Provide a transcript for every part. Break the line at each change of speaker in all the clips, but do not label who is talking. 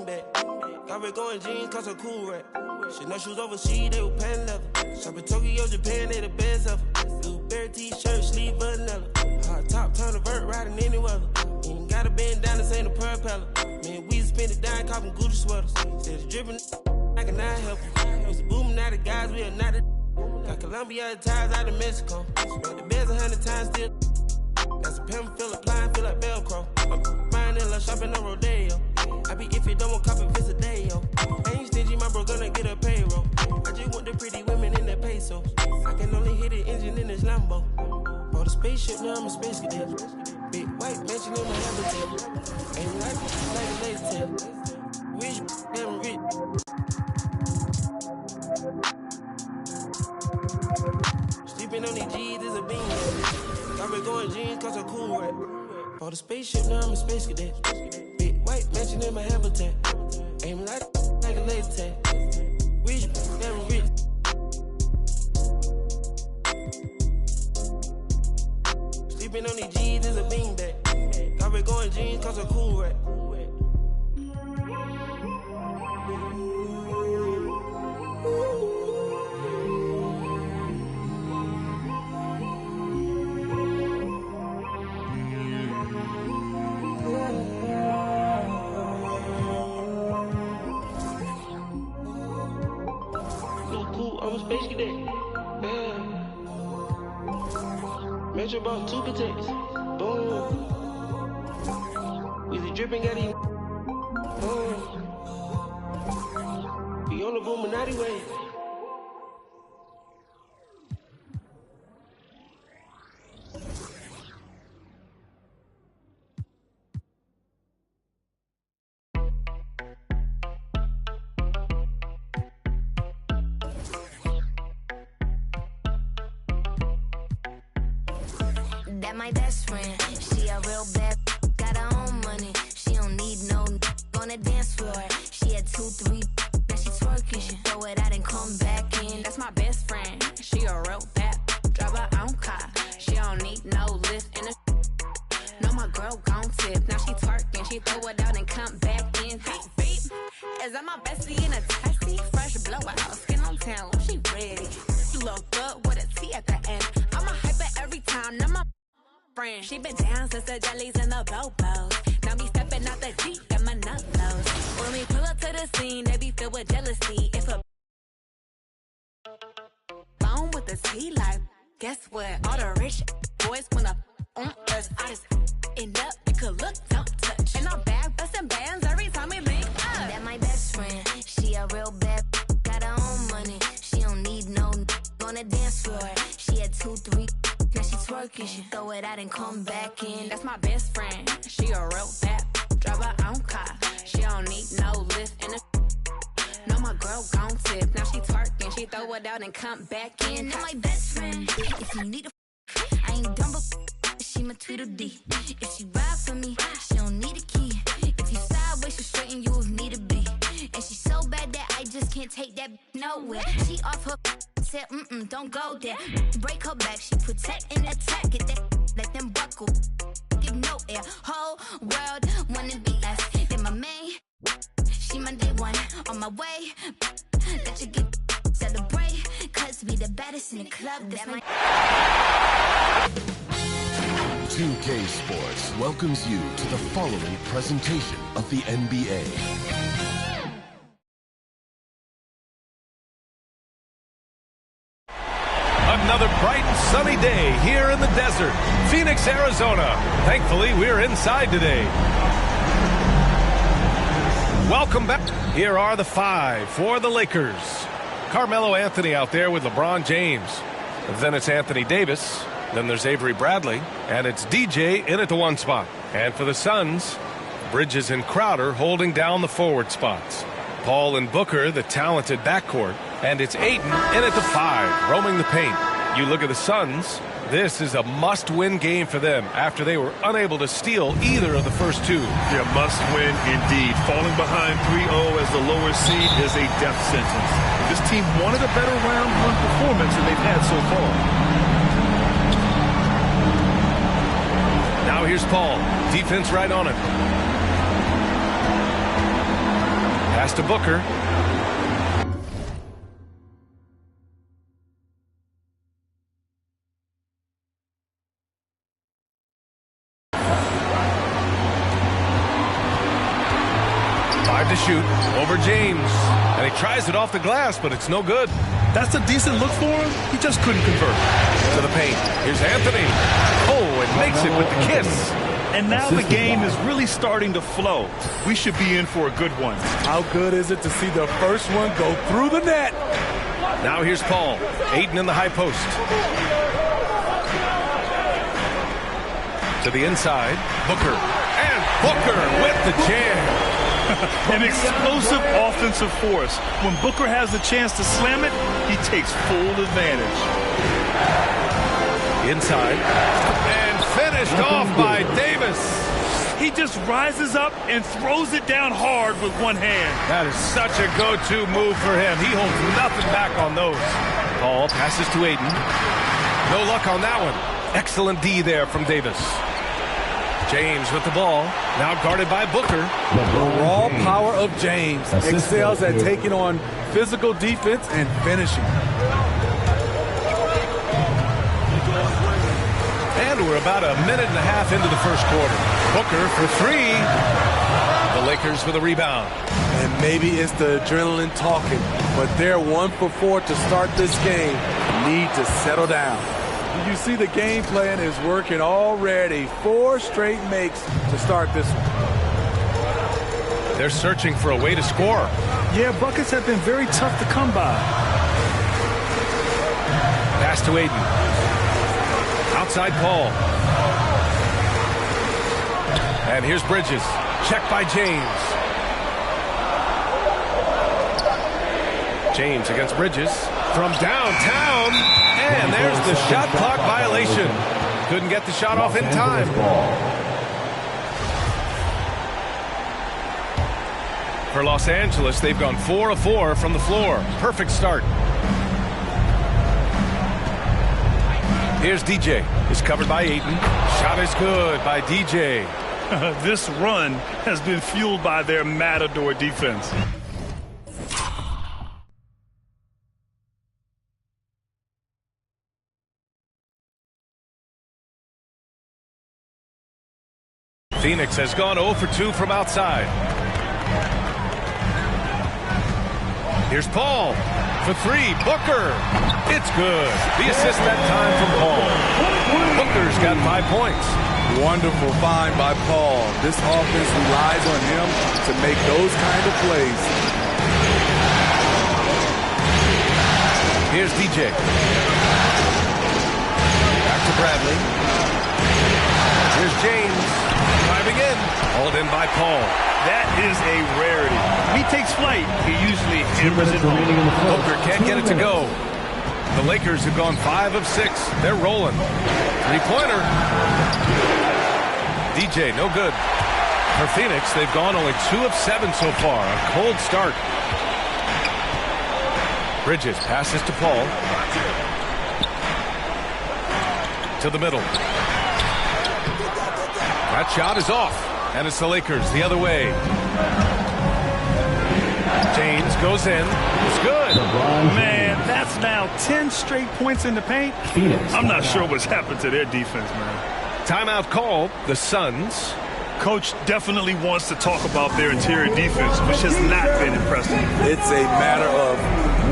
beanbag. Got red going jeans, cause I'm cool rap. Shit, no shoes overseas, they were pan leather. Shop in Tokyo, Japan, they the best ever. Blueberry t-shirt, sleeve vanilla. Hot top, turn a vert, riding any weather. Ain't gotta bend down, this ain't a propeller. Man, we spend it down, copping Gucci sweaters. Instead of dripping, I cannot help you. Used to booming out the guys, we are not the. Got Colombia ties out of Mexico. Spread the beds 100 times still. Got some pimp, feel applying, feel like Velcro. I'm buying in love, shopping on Rodeo. I be if you don't want copy, visit day, yo. I ain't stingy, my bro gonna get a payroll. I just want the pretty women in that pesos. I can only hit the engine in this Lambo. Bought a spaceship, now I'm a space cadet. Big white mansion in my habitat. Ain't like a lace tail. Rich, damn rich. Sleeping on these G's is a bean. Got red going jeans, cause I'm cool rap. Bought a spaceship, now I'm a space cadet. Big white mansion in my habitat. Aim like a lace tag. Rich, damn rich. Sleeping on these G's is a beanbag. Got red going jeans, cause I'm cool rap. I'm a space cadet. Yeah. Metro bought 2 protects. Boom. Weezy dripping at you. Boom. We on the Boominati way.
That my best friend, she a real bad, got her own money. She don't need no on the dance floor. She had 2, 3, now she twerking. She throw it out and come back in.
That's my best friend, she a real bad, drive her own car. She don't need no lift in the. No, my girl gon' tip. Now she twerking, she throw it out and come back in. Beep, beep. Is that my bestie in a taxi? Fresh blowout, skin on town, she ready. She look good with a T at the end. I'm a hyper every time, now my friend. She been down since the jellies and the bobos. Now me stepping out the Jeep and my nut blows. When we pull up to the scene, they be filled with jealousy. If a phone with the T like, guess what? All the rich boys wanna on us. I just end up, it could look, don't touch. And I'm back busting bands every time we link up.
That my best friend, she a real bad, got her own money. She don't need no on the dance floor. She had 2, 3. Now she twerking, she throw it out and come back in.
That's my best friend, she a real bad, drive her own car. She don't need no lift in the. No, my girl gon' tip. Now she twerking, she throw it out and come back in.
That my best friend, if you need a I ain't dumb but she my Tweedledee. If she ride for me, she don't need a key. If you sideways, she straighten you if need to be. And she so bad that I just can't take that nowhere. She off her said, don't go there. Break her back, she protect and attack. Get that, let them buckle. Give no air. Whole world wanna be us. Then my main, she my day one. On my way, let you get celebrate. Cause we the baddest in the club. That's my
2K Sports welcomes you to the following presentation of the NBA.
Another bright and sunny day here in the desert, Phoenix, Arizona. Thankfully, we're inside today. Welcome back. Here are the 5 for the Lakers. Carmelo Anthony out there with LeBron James. Then it's Anthony Davis. Then there's Avery Bradley. And it's DJ in at the 1 spot. And for the Suns, Bridges and Crowder holding down the forward spots. Paul and Booker, the talented backcourt. And it's Ayton in at the 5, roaming the paint. You look at the Suns, this is a must-win game for them after they were unable to steal either of the first 2.
Yeah, must-win indeed. Falling behind 3-0 as the lower seed is a death sentence. This team wanted a better round 1 performance than they've had so far.
Now here's Paul. Defense right on it. Pass to Booker. To shoot over James, and he tries it off the glass, but it's no good.
That's a decent look for him. He just couldn't convert.
To the paint. Here's Anthony. Oh, and makes it with the kiss.
And now the game is really starting to flow. We should be in for a good one.
How good is it to see the first one go through the net?
Now here's Paul. Ayton in the high post. To the inside. Booker. And Booker with the jam.
An explosive offensive force. When Booker has a chance to slam it, he takes full advantage.
Inside. And finished off by Davis.
He just rises up and throws it down hard with one hand.
That is such a go-to move for him. He holds nothing back on those. Paul passes to Ayton. No luck on that one. Excellent D there from Davis. James with the ball, now guarded by Booker.
The raw power of James excels at taking on physical defense and finishing.
And we're about a minute and a half into the first quarter. Booker for three. The Lakers with a rebound.
And maybe it's the adrenaline talking, but they're 1 for 4 to start this game. Need to settle down. You see the game plan is working already. 4 straight makes to start this one.
They're searching for a way to score.
Yeah, buckets have been very tough to come by.
Pass to Ayton. Outside Paul. And here's Bridges. Checked by James. James against Bridges. From downtown. And there's the shot clock violation. Couldn't get the shot off in time. For Los Angeles, they've gone 4 of 4 from the floor. Perfect start. Here's DJ. It's covered by Ayton. Shot is good by DJ.
This run has been fueled by their matador defense.
Phoenix has gone 0 for 2 from outside. Here's Paul for three. Booker. It's good. The assist that time from Paul. Booker's got 5 points.
Wonderful find by Paul. This offense relies on him to make those kind of plays.
Here's DJ. Back to Bradley. Here's James. Driving in. Hauled in by Paul.
That is a rarity. When he takes flight, he usually hammers it home.
Booker can't get it to go. The Lakers have gone 5 of 6. They're rolling. Three-pointer. DJ, no good. For Phoenix, they've gone only 2 of 7 so far. A cold start. Bridges passes to Paul. To the middle. That shot is off. And it's the Lakers the other way. James goes in. It's good.
Man, that's now 10 straight points in the paint. I'm not sure what's happened to their defense, man.
Timeout called. The Suns.
Coach definitely wants to talk about their interior defense, which has not been impressive.
It's a matter of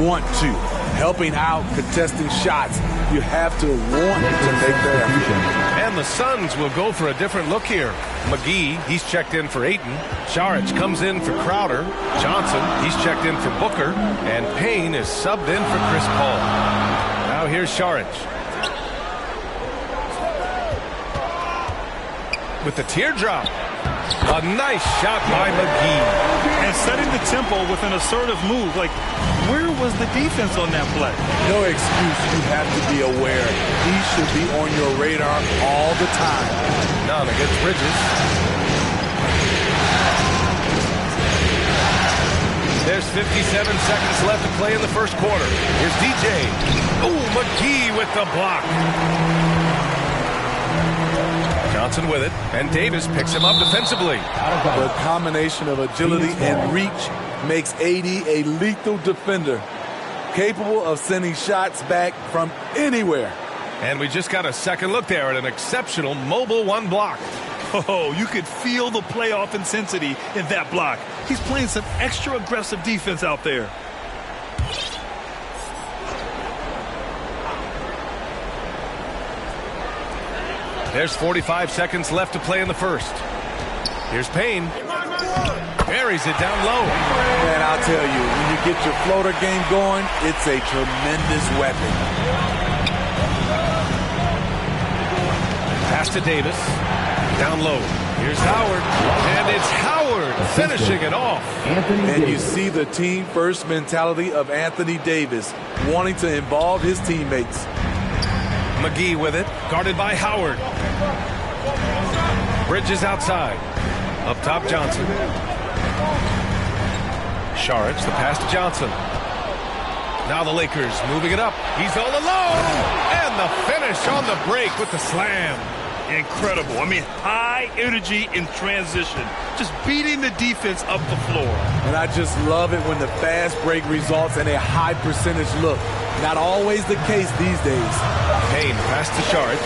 want to. Helping out, contesting shots. You have to want to make that effort.
And the Suns will go for a different look here. McGee, he's checked in for Ayton. Saric comes in for Crowder. Johnson, he's checked in for Booker. And Payne is subbed in for Chris Paul. Now here's Saric. With the teardrop. A nice shot by McGee.
And setting the tempo with an assertive move. Like, where was the defense on that play?
No excuse. You have to be aware. He should be on your radar all the time.
None against Bridges. There's 57 seconds left to play in the first quarter. Here's DJ. Ooh, McGee with the block. Johnson with it, and Davis picks him up defensively.
The combination of agility and reach makes AD a lethal defender, capable of sending shots back from anywhere.
And we just got a second look there at an exceptional mobile one block.
Oh, you could feel the playoff intensity in that block. He's playing some extra aggressive defense out there.
There's 45 seconds left to play in the first. Here's Payne. Buries it down low.
And I'll tell you, when you get your floater game going, it's a tremendous weapon.
Pass to Davis. Down low. Here's Howard. And it's Howard finishing it off.
And you see the team-first mentality of Anthony Davis, wanting to involve his teammates.
McGee with it, guarded by Howard. Bridges outside. Up top, Johnson. Saric, the pass to Johnson. Now the Lakers moving it up. He's all alone. And the finish on the break with the slam.
Incredible. I mean, high energy in transition. Just beating the defense up the floor.
And I just love it when the fast break results in a high percentage look. Not always the case these days.
Payne pass to Saric.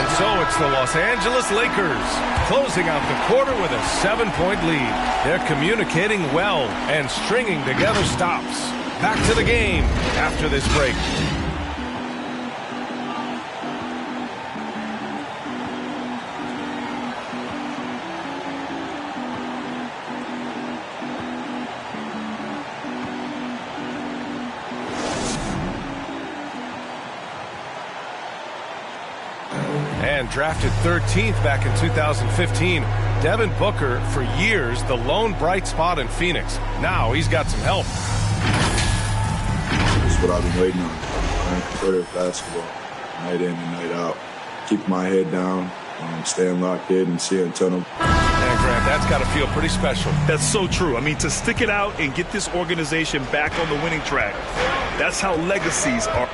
And so it's the Los Angeles Lakers closing out the quarter with a 7-point lead. They're communicating well and stringing together stops. Back to the game after this break. And drafted 13th back in 2015, Devin Booker, for years, the lone bright spot in Phoenix. Now he's got some help.
This is what I've been waiting on. Playing competitive basketball, night in and night out. Keep my head down, staying locked in and seeing tunnel.
And Grant, that's got to feel pretty special.
That's so true. I mean, to stick it out and get this organization back on the winning track, that's how legacies are.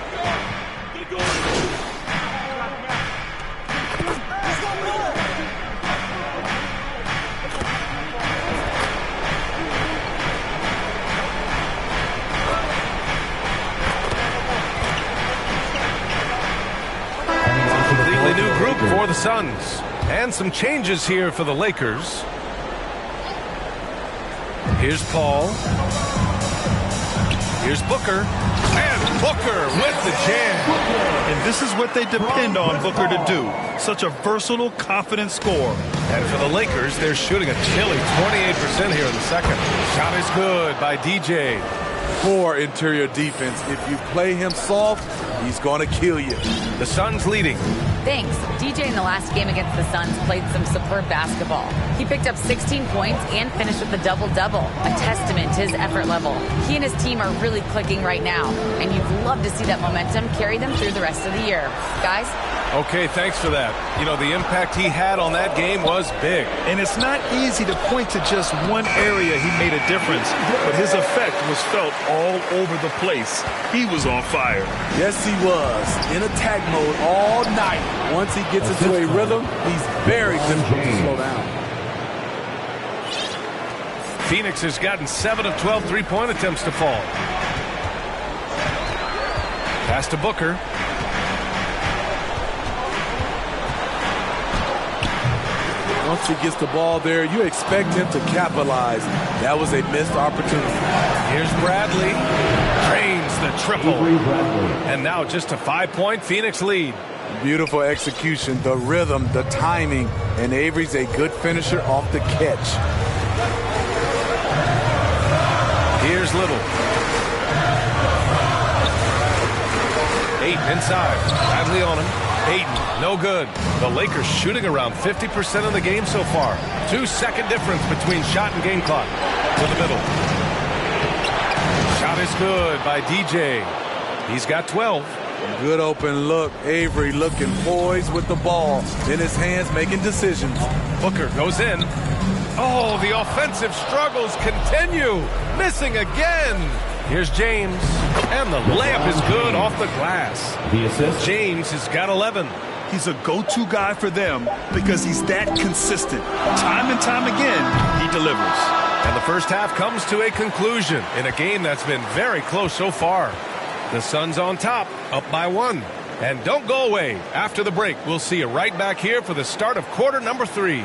New group for the Suns. And some changes here for the Lakers. Here's Paul. Here's Booker. And Booker with the jam.
And this is what they depend on Booker to do. Such a versatile, confident scorer.
And for the Lakers, they're shooting a chilly 28% here in the second. Shot is good by DJ.
Poor interior defense. If you play him soft, he's going to kill you.
The Suns leading.
Thanks. DJ in the last game against the Suns played some superb basketball. He picked up 16 points and finished with a double-double, a testament to his effort level. He and his team are really clicking right now, and you'd love to see that momentum carry them through the rest of the year. Guys?
Okay, thanks for that. You know, the impact he had on that game was big.
And it's not easy to point to just one area he made a difference, but his effect was felt all over the place. He was on fire.
Yes, he was. In attack mode all night. Once he gets into a rhythm, he's very difficult to slow down.
Phoenix has gotten 7 of 12 three-point attempts to fall. Pass to Booker.
Once he gets the ball there, you expect him to capitalize. That was a missed opportunity.
Here's Bradley. Drains the triple. And now just a 5-point Phoenix lead.
Beautiful execution, the rhythm, the timing, and Avery's a good finisher off the catch.
Here's Little. Ayton inside. Bradley on him. Ayton, no good. The Lakers shooting around 50% of the game so far. 2-second difference between shot and game clock. To the middle. Shot is good by DJ. He's got 12.
Good open look. Avery looking poised with the ball in his hands, making decisions.
Booker goes in. Oh, the offensive struggles continue. Missing again. Here's James. And the layup is good off the glass.
The assist.
James has got 11.
He's a go-to guy for them because he's that consistent. Time and time again, he delivers.
And the first half comes to a conclusion in a game that's been very close so far. The Suns on top, up by 1. And don't go away. After the break, we'll see you right back here for the start of quarter number 3.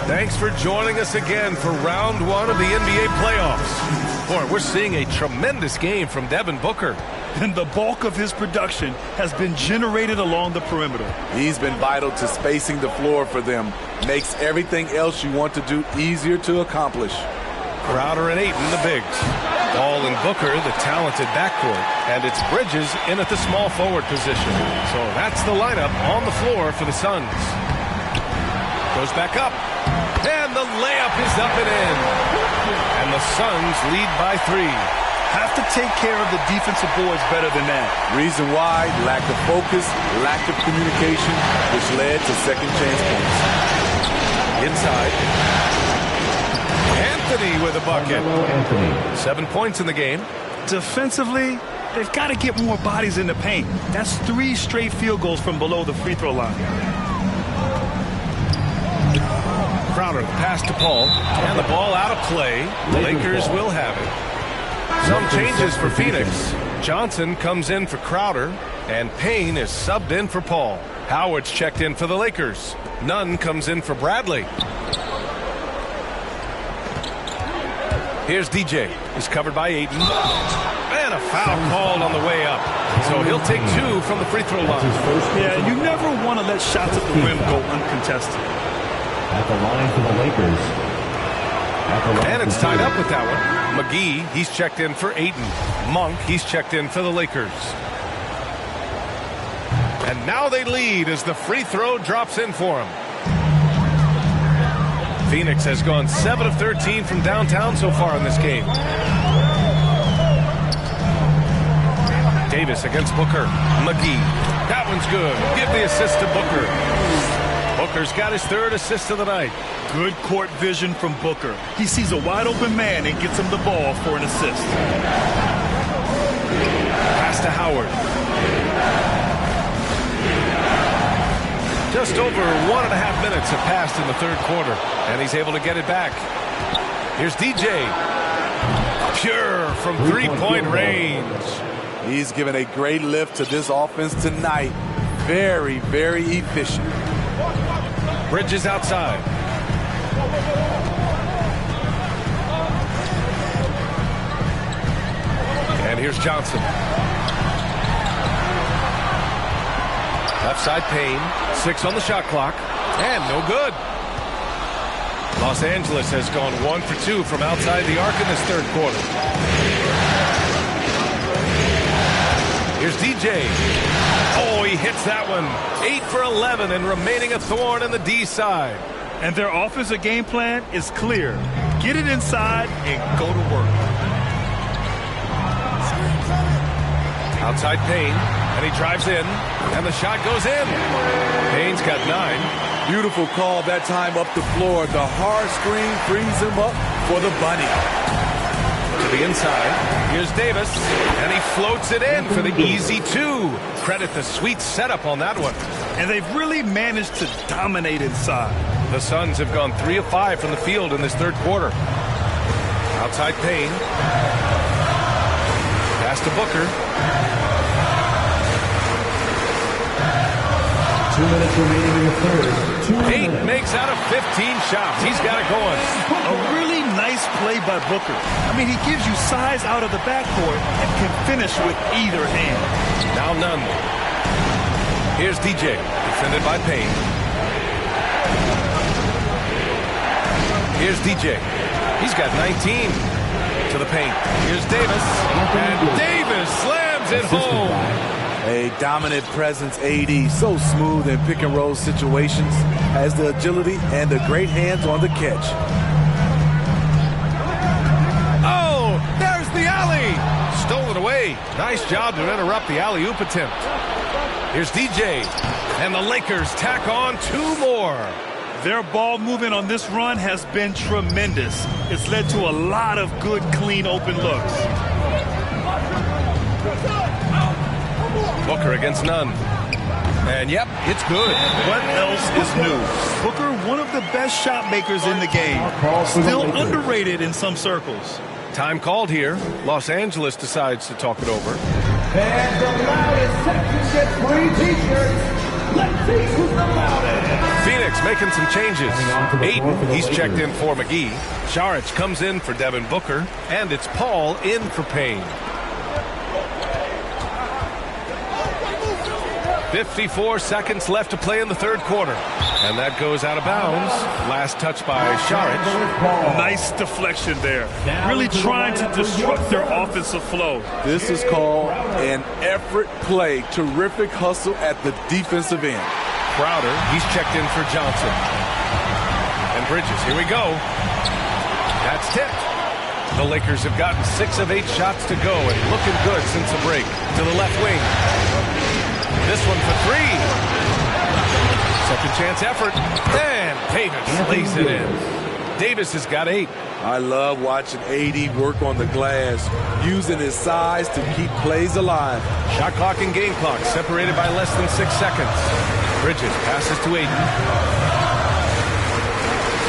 Thanks for joining us again for round 1 of the NBA playoffs. Boy, we're seeing a tremendous game from Devin Booker.
And the bulk of his production has been generated along the perimeter.
He's been vital to spacing the floor for them. Makes everything else you want to do easier to accomplish.
Crowder and Ayton, the bigs. Ball and Booker, the talented backcourt. And it's Bridges in at the small forward position. So that's the lineup on the floor for the Suns. Goes back up. And the layup is up and in. And the Suns lead by 3.
Have to take care of the defensive boards better than that.
Reason why, lack of focus, lack of communication, which led to second chance points.
Inside. Anthony with a bucket. 7 points in the game.
Defensively, they've got to get more bodies in the paint. That's 3 straight field goals from below the free throw line.
Crowder, pass to Paul, and the ball out of play. The Lakers will have it. Some changes for Phoenix. Johnson comes in for Crowder, and Payne is subbed in for Paul. Howard's checked in for the Lakers. Nunn comes in for Bradley. Here's DJ. He's covered by Ayton. And a foul called on the way up. So he'll take 2 from the free throw line.
Yeah, you never want to let shots at the rim go uncontested.
At the line for the Lakers.
And it's tied up with that one. McGee, he's checked in for Ayton. Monk, he's checked in for the Lakers. And now they lead as the free throw drops in for him. Phoenix has gone 7 of 13 from downtown so far in this game. Davis against Booker. McGee. That one's good. Give the assist to Booker. Booker's got his 3rd assist of the night.
Good court vision from Booker. He sees a wide open man and gets him the ball for an assist.
Pass to Howard. Just over 1.5 minutes have passed in the 3rd quarter, and he's able to get it back. Here's DJ. Pure from 3-point range.
He's given a great lift to this offense tonight. Very, very efficient.
Bridges outside. And here's Johnson. Left side Payne. 6 on the shot clock. And no good. Los Angeles has gone 1 for 2 from outside the arc in this 3rd quarter. Here's DJ. Oh, he hits that one. 8 for 11 and remaining a thorn in the D side.
And their offensive game plan is clear. Get it inside and go to work.
Outside Payne, and he drives in, and the shot goes in. Payne's got 9.
Beautiful call that time up the floor. The hard screen frees him up for the bunny.
To the inside, here's Davis, and he floats it in for the easy 2. Credit the sweet setup on that one.
And they've really managed to dominate inside.
The Suns have gone 3 of 5 from the field in this 3rd quarter. Outside Payne. Pass to Booker.
2 minutes remaining in the 3rd.
Payne makes out of 15 shots. He's got it going.
A really nice play by Booker. I mean, he gives you size out of the backcourt and can finish with either hand.
Now Nunn. Here's DJ, defended by Payne. Here's DJ. He's got 19. To the paint. Here's Davis. And Davis slams it home.
A dominant presence, AD. So smooth in pick and roll situations. Has the agility and the great hands on the catch.
Oh, there's the alley. Stolen away. Nice job to interrupt the alley-oop attempt. Here's DJ. And the Lakers tack on 2 more.
Their ball movement on this run has been tremendous. It's led to a lot of good, clean, open looks.
Booker against none. And yep, it's good.
What else is new? Booker, one of the best shot makers in the game. Still underrated in some circles.
Time called here. Los Angeles decides to talk it over.
And the loudest section gets free t-shirts. Let's see who's the loudest.
Phoenix making some changes. Aiden, he's checked in for McGee. Saric comes in for Devin Booker. And it's Paul in for Payne. 54 seconds left to play in the third quarter. And that goes out of bounds. Last touch by Saric.
Nice deflection there. Really trying to disrupt their offensive flow.
This is called an effort play. Terrific hustle at the defensive end.
Crowder, he's checked in for Johnson. And Bridges, here we go. That's tipped. The Lakers have gotten 6 of 8 shots to go and looking good since the break. To the left wing. This one for 3. Second chance effort. And Davis lays it in. Davis has got 8.
I love watching AD work on the glass, using his size to keep plays alive.
Shot clock and game clock separated by less than 6 seconds. Bridges passes to Aiden.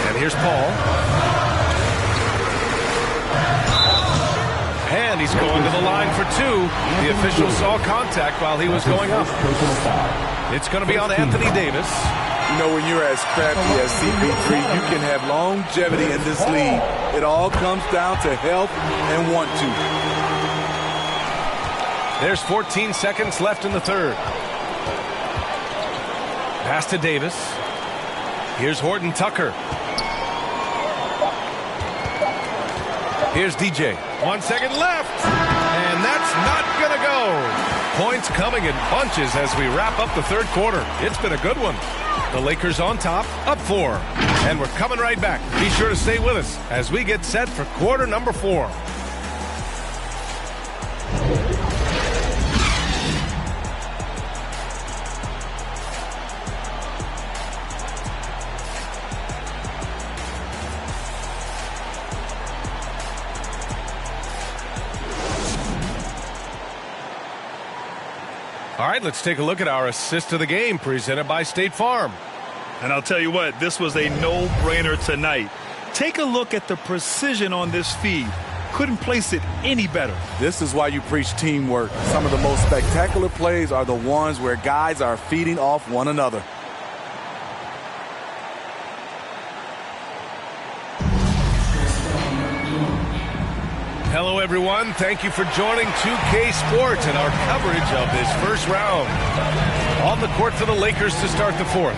And here's Paul. And he's going to the line for 2. The official saw contact while he was going up. It's going to be on Anthony Davis.
You know, when you're as scrappy as CP3, you can have longevity in this league. It all comes down to health and want to.
There's 14 seconds left in the third. Pass to Davis. Here's Horton Tucker. Here's DJ. 1 second left. And that's not going to go. Points coming in bunches as we wrap up the third quarter. It's been a good one. The Lakers on top, up 4. And we're coming right back. Be sure to stay with us as we get set for quarter number 4. All right, let's take a look at our assist of the game presented by State Farm.
And I'll tell you what, this was a no-brainer tonight. Take a look at the precision on this feed. Couldn't place it any better.
This is why you preach teamwork. Some of the most spectacular plays are the ones where guys are feeding off one another.
Hello, everyone. Thank you for joining 2K Sports and our coverage of this first round. On the court for the Lakers to start the fourth.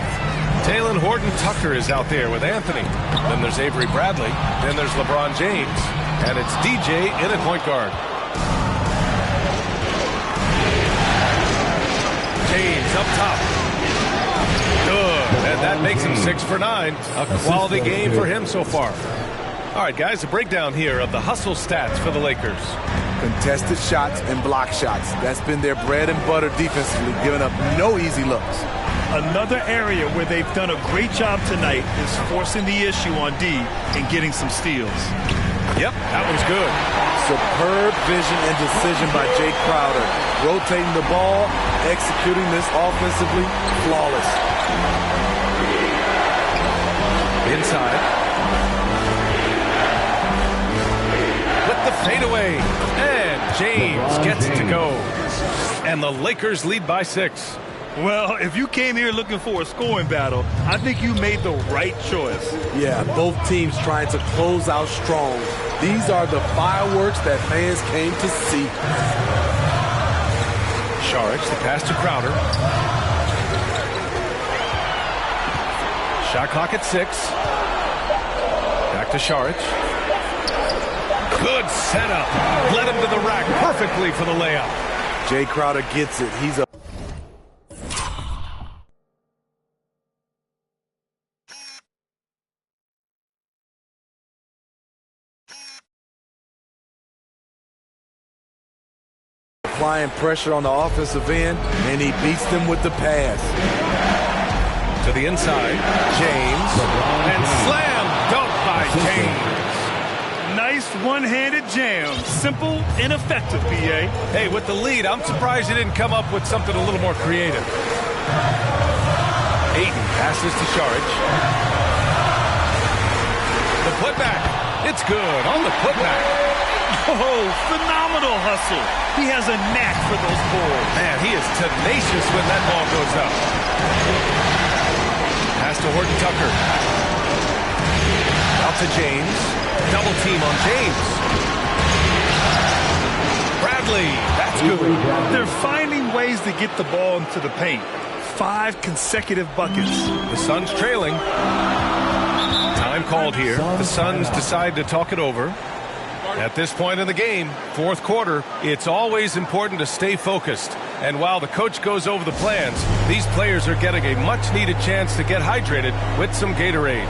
Taylor Horton Tucker is out there with Anthony. Then there's Avery Bradley. Then there's LeBron James. And it's DJ in at point guard. James up top. Good. And that makes him 6 for 9. A quality game for him so far. All right, guys, a breakdown here of the hustle stats for the Lakers.
Contested shots and block shots. That's been their bread and butter defensively, giving up no easy looks.
Another area where they've done a great job tonight is forcing the issue on D and getting some steals.
Yep, that one's good.
Superb vision and decision by Jake Crowder. Rotating the ball, executing this offensively, flawless.
Inside. The fadeaway, and James gets to go. And the Lakers lead by 6.
Well, if you came here looking for a scoring battle, I think you made the right choice.
Yeah, both teams trying to close out strong. These are the fireworks that fans came to see.
Saric, the pass to Crowder. Shot clock at 6. Back to Saric. Good setup. Led him to the rack perfectly for the layup.
Jay Crowder gets it. He's a applying pressure on the offensive end, and he beats them with the pass.
To the inside, James, and slam dunk by James.
Nice one-handed jam. Simple and effective, B.A.
Hey, with the lead, I'm surprised he didn't come up with something a little more creative. Ayton passes to Saric. The putback. It's good on the putback.
Oh, phenomenal hustle. He has a knack for those balls.
Man, he is tenacious when that ball goes up. Pass to Horton Tucker. Out to James. Double team on James. Bradley, that's good.
They're finding ways to get the ball into the paint. 5 consecutive buckets.
The Suns trailing. Time called here. The Suns decide to talk it over. At this point in the game, fourth quarter, it's always important to stay focused. And while the coach goes over the plans, these players are getting a much-needed chance to get hydrated with some Gatorade.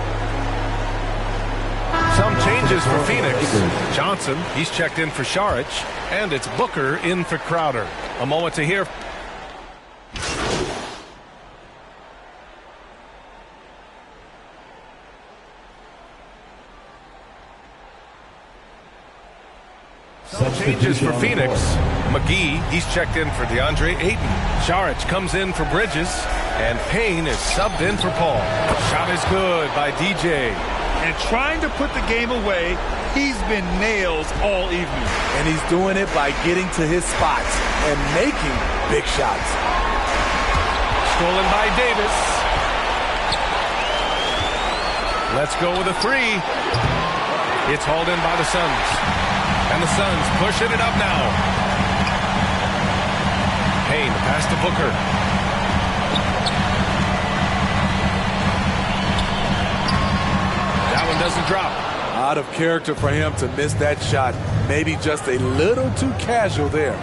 Some changes for Phoenix. Johnson, he's checked in for Saric, and it's Booker in for Crowder. A moment to hear. Some changes for Phoenix. McGee, he's checked in for DeAndre Ayton. Saric comes in for Bridges, and Payne is subbed in for Paul. Shot is good by DJ.
And trying to put the game away, he's been nails all evening.
And he's doing it by getting to his spots and making big shots.
Stolen by Davis. Let's go with a three. It's hauled in by the Suns. And the Suns pushing it up now. Payne, pass to Booker. That one doesn't drop.
Out of character for him to miss that shot. Maybe just a little too casual there.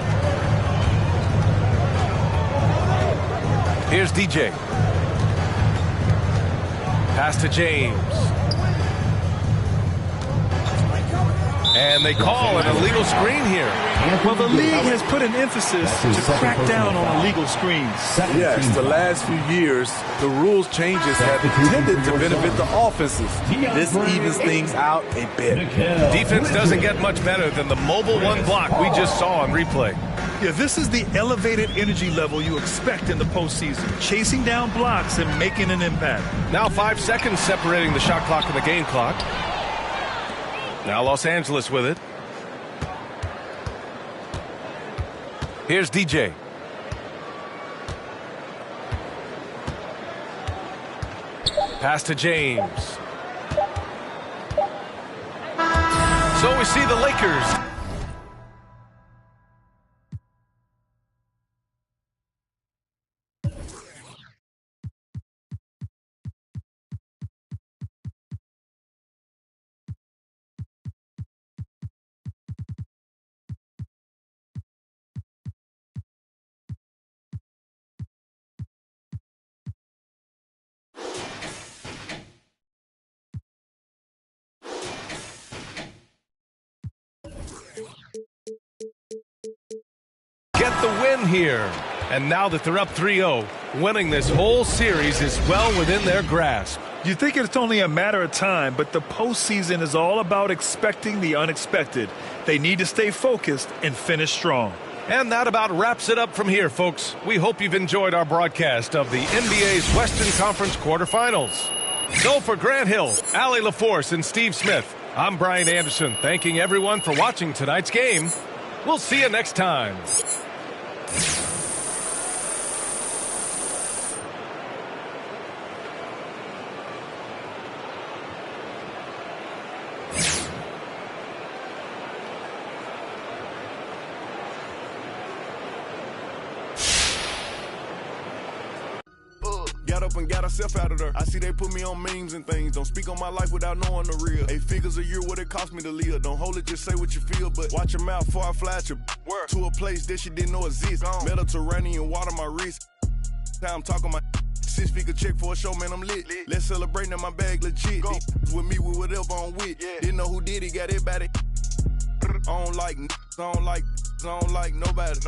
Here's DJ. Pass to James. And they call an illegal screen here.
Well, the league has put an emphasis to crack down on illegal screens.
Yes, the last few years, the rules changes have tended to benefit the offenses. This evens things out a bit.
Defense doesn't get much better than the mobile one block we just saw on replay.
Yeah, this is the elevated energy level you expect in the postseason. Chasing down blocks and making an impact.
Now 5 seconds separating the shot clock and the game clock. Now Los Angeles with it. Here's DJ. Pass to James. So we see the Lakers. Get the win here. And now that they're up 3-0, winning this whole series is well within their grasp.
You think it's only a matter of time, but the postseason is all about expecting the unexpected. They need to stay focused and finish strong.
And that about wraps it up from here, folks. We hope you've enjoyed our broadcast of the NBA's Western Conference quarterfinals. So for Grant Hill, Allie LaForce, and Steve Smith, I'm Brian Anderson, thanking everyone for watching tonight's game. We'll see you next time.
got up and got herself out of there. I see they put me on memes and things. Don't speak on my life without knowing the real. 8 figures a year, what it cost me to live. Don't hold it, just say what you feel. But watch your mouth before I fly at you. To a place that you didn't know exist. Mediterranean water, my wrist. Time talking my 6 figure check for a show, man, I'm lit. Let's celebrate, now my bag legit. These with me with whatever I'm with. Didn't know who did it, got it about it. I don't like nobody.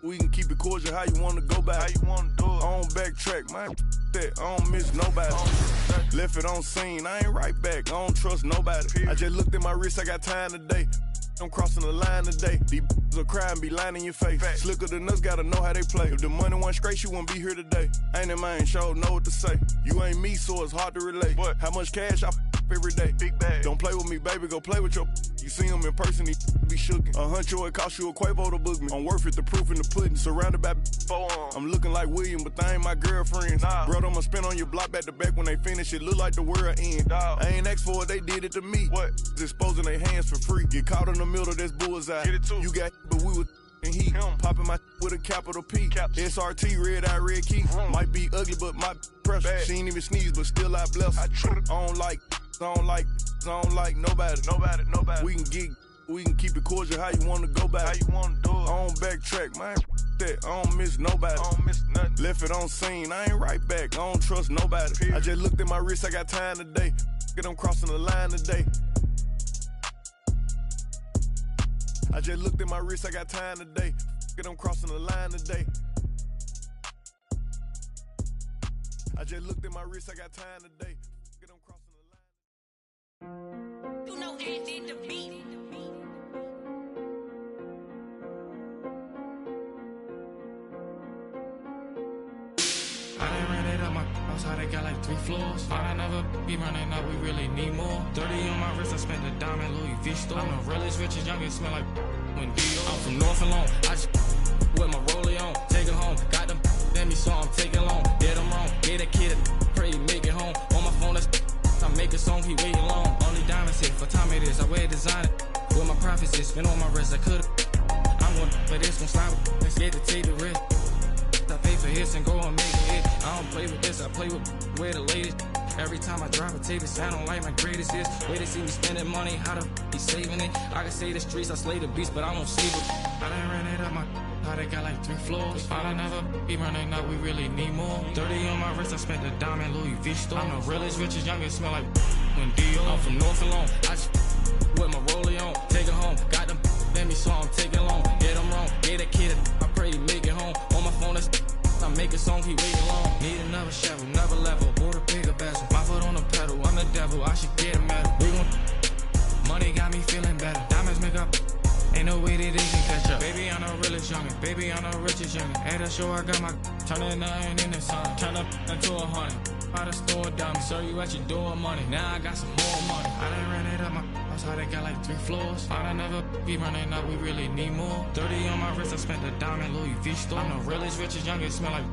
We can keep it cordial, how you wanna go back. How you wanna do it. I don't backtrack, man. That I don't miss nobody. Left it on scene, I ain't right back. I don't trust nobody. I just looked at my wrist, I got time today. I'm crossing the line today. These will cry and be lying in your face. Slicker than us, gotta know how they play. If the money wasn't straight, you wouldn't be here today. Ain't in mind, sure know what to say. You ain't me, so it's hard to relate. But how much cash I every day? Big bag. Don't play with me, baby, go play with your. You see him in person, he be shookin'. $100, it cost you a Quavo to book me. I'm worth it, the proof in the pudding. Surrounded by forearms. I'm looking like William, but they ain't my girlfriends. Bro, I'ma spin on your block back to back when they finish. It look like the world end. I ain't asked for it, they did it to me. What? Exposing their hands for free. Get caught in the middle, that's bullseye. Get it too. You got, but we was and heat. Popping my with a capital P. SRT, red eye, red key. Might be ugly, but my pressure. She ain't even sneeze, but still I bless her. I don't like nobody. We can keep it cordial, how you wanna go back. How you wanna do it. I don't backtrack, man. That I don't miss nobody. I don't miss nothing. Left it on scene, I ain't right back. I don't trust nobody. I just looked at my wrist, I got time today. I'm crossing the line today. I just looked at my wrist, I got time today. I'm crossing the line today. I just looked at my wrist, I got time today. I'm crossing the line.
You know, Andy the beat.
I done ran it up my house, how they got like 3 floors. I never be running up, we really need more. 30 on my wrist, I spent a diamond Louis V store. I'm the realest, richest, youngest, smell like when Dior. I'm from North alone, I just with my rollie on. Take it home, got them let me so I'm taking long. Dead I'm wrong, get a kid, pray he make it home. On my phone, that's I make a song, he waiting long. Only diamonds hit, for time it is, I wear designer. With my profits, it's been on my wrist, I could've. I'm one, but it's gon' slide with, let's get to take the risk. I pay for hits and go and make it hit. I don't play with this, I play with where the latest. Every time I drop a tape, it sound like my greatest hits. Way to see me spending money, how to be saving it. I can say the streets, I slay the beast, but I won't sleep it. I done ran it up my how they got like 3 floors. I done never be running up, we really need more. 30 on my wrist, I spent a diamond Louis V store. I'm the realest, richest, youngest, smell like when Dior. I'm from North alone, I just with my rollie on. Take it home, got them let me so I'm taking long. Get them wrong, get a kid, I pray he make it home. On my phone, that's I make a song, he waiting long. Need another shovel, another level, bought a bigger bezel. My foot on the pedal, I'm the devil, I should get a medal. We gon' money got me feeling better. Diamonds make up, ain't no way that they can catch up. Baby, I'm the realest youngin', baby, I'm the richest youngin'. At the show, I got my turning nothing in the sun. Turn up into 100, out of store dummy. Show you what you doing, money. Now I got some more money. I done ran it up my house, how they got like 3 floors. I done never be running up, we really need more. 30 on my wrist, I spent a diamond Louis V store. I'm the realest, richest, youngest, smell like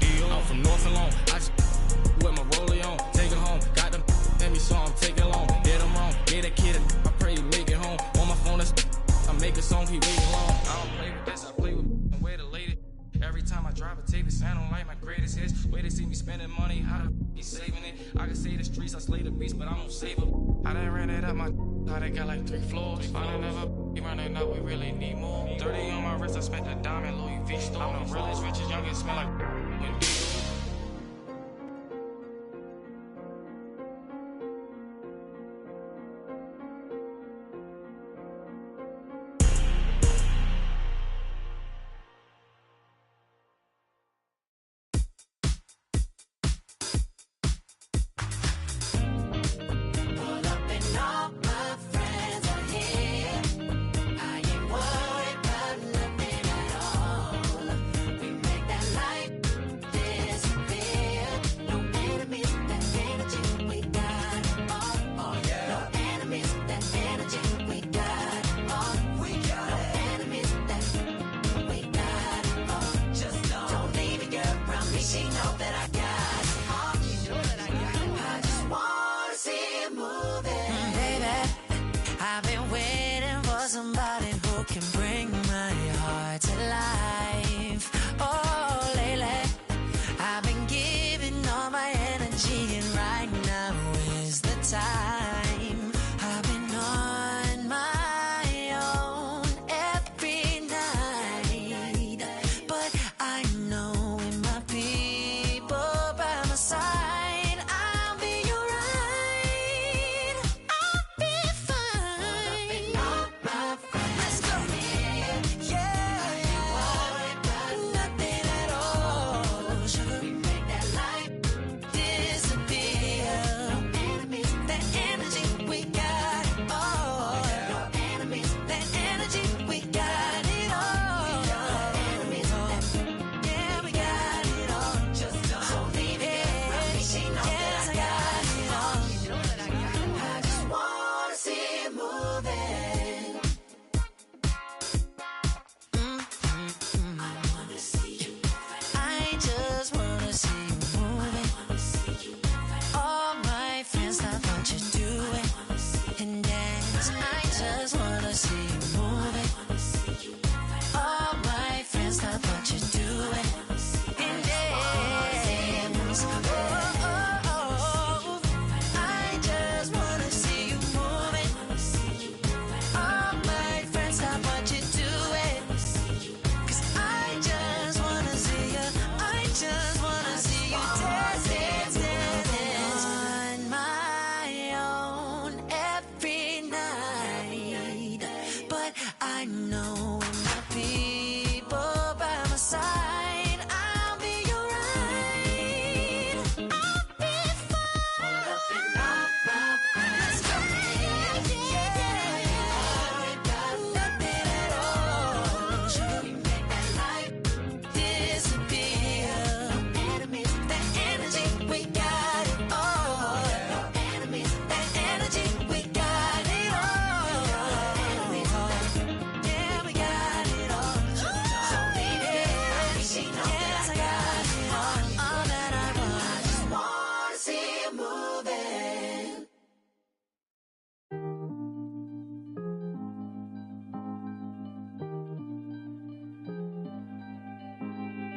Dior. I'm from North alone, I just with my rollie on. Take it home, got them let me so I'm taking long. Get them wrong, get a kid, I pray he make it home. On my phone, that's I make a song, he waiting long. I don't play with this, I play with where the latest. Every time I drop a tape, it sound like my greatest hits. Way they see me spending money, how to be saving it. I can say the streets, I slay the beast, but I won't save it. I done ran it up my how they got like 3 floors. I done never be running up, we really need more. 30 on my wrist, I spent a diamond Louis V store. I'm the realest, richest, youngest, smell like when
I've been
can't stop what you're doing. And dance. I just wanna see you moving. All my friends, stop what you're doing. 'Cause I just wanna see you. I just wanna see you dance, dance, dance, dance. On my own every night. But I know when my people by my side, I'll be alright. I'll be fine. Let's go. Nothing at all. Should we make that light disappear? No enemies, that energy, we got it all. No enemies, that energy, we got it all. Yeah, we got it all. So baby, yes, I got it all that I want. I just wanna see you moving.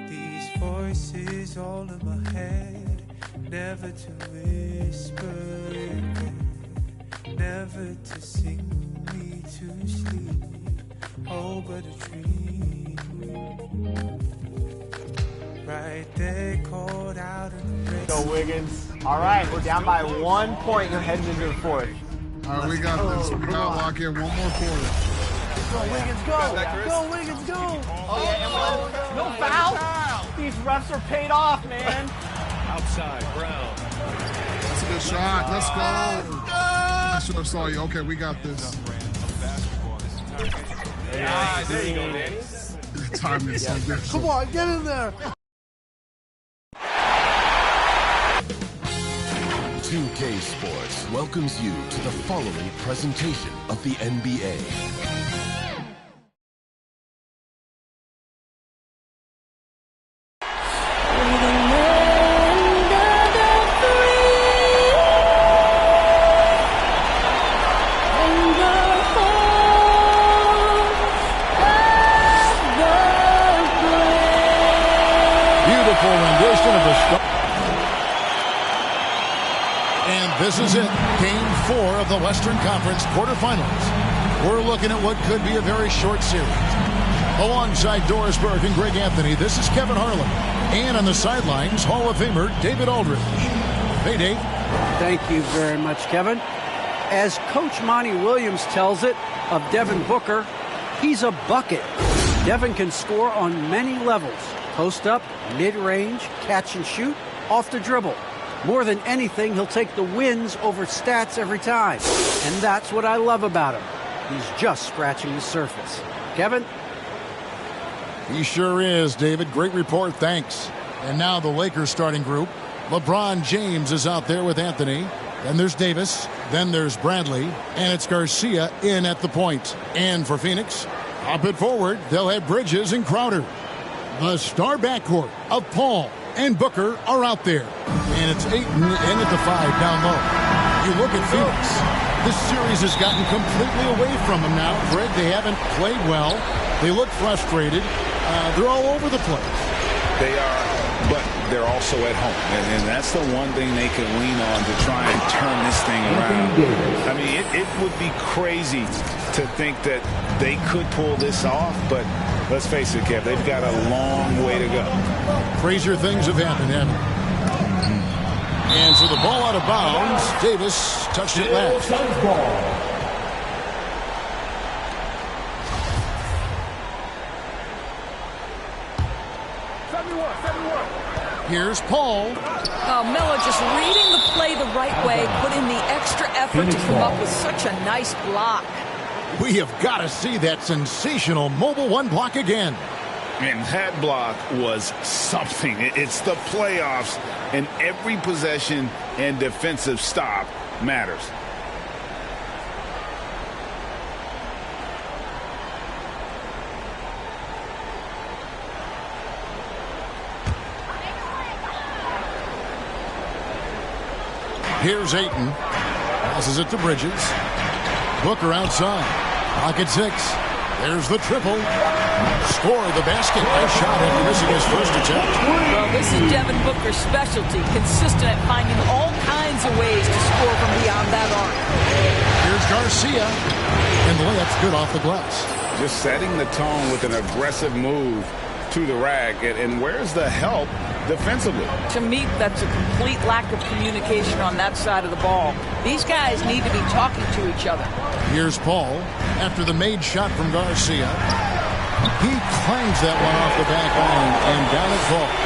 These voices all in my head, never to whisper again, never to sing me to sleep. Oh, but a dream. Right there, called out in the rain.
Go Wiggins. All right, we're down by 1 point. You're heading into the fourth.
All right, we got this. We got to lock in one more quarter.
Go Wiggins, go! Go Wiggins, go! Oh yeah, no foul. These refs are paid off, man.
Outside, Brown.
That's a good shot. Let's go. I should have saw you. Okay, we got this.
Yeah, there you go, Danny.
Time is so good.
Come on, get in there.
2K Sports welcomes you to the following presentation of the NBA.
Beautiful rendition of the start. And this is it, Game 4 of the Western Conference quarterfinals. We're looking at what could be a very short series. Alongside Doris Burke and Greg Anthony, this is Kevin Harlan. And on the sidelines, Hall of Famer David Aldridge. Hey, Dave.
Thank you very much, Kevin. As Coach Monty Williams tells it of Devin Booker, he's a bucket. Devin can score on many levels. Post up, mid-range, catch and shoot, off the dribble. More than anything, he'll take the wins over stats every time. And that's what I love about him. He's just scratching the surface. Kevin?
He sure is, David. Great report, thanks. And now the Lakers starting group. LeBron James is out there with Anthony. Then there's Davis. Then there's Bradley. And it's Garcia in at the point. And for Phoenix, up it forward, they'll have Bridges and Crowder. The star backcourt of Paul and Booker are out there. And it's Ayton in at the 5 down low. You look at Phoenix. This series has gotten completely away from them now. Greg, they haven't played well. They look frustrated. They're all over the place.
They are, but they're also at home. And that's the one thing they can lean on to try and turn this thing around. I mean, it would be crazy to think that they could pull this off, but let's face it, Kev, they've got a long way to go.
Crazier things have happened, haven't they? And so the ball out of bounds. Davis touched it last. Here's Paul.
Melo just reading the play the right way, put in the extra effort to come up with such a nice block.
We have got to see that sensational mobile one block again.
And that block was something. It's the playoffs, and every possession and defensive stop matters.
Here's Ayton. Passes it to Bridges. Booker outside. Pocket 6. There's the triple. score the basket. Nice shot after missing his first attempt.
Well, this is Devin Booker's specialty. Consistent at finding all kinds of ways to score from beyond that arc.
Here's Garcia. And the layup's good off the glass.
Just setting the tone with an aggressive move to the rack. And where's the help defensively?
To me, that's a complete lack of communication on that side of the ball. These guys need to be talking to each other.
Here's Paul after the made shot from Garcia. He climbs that one off the back line and down it falls.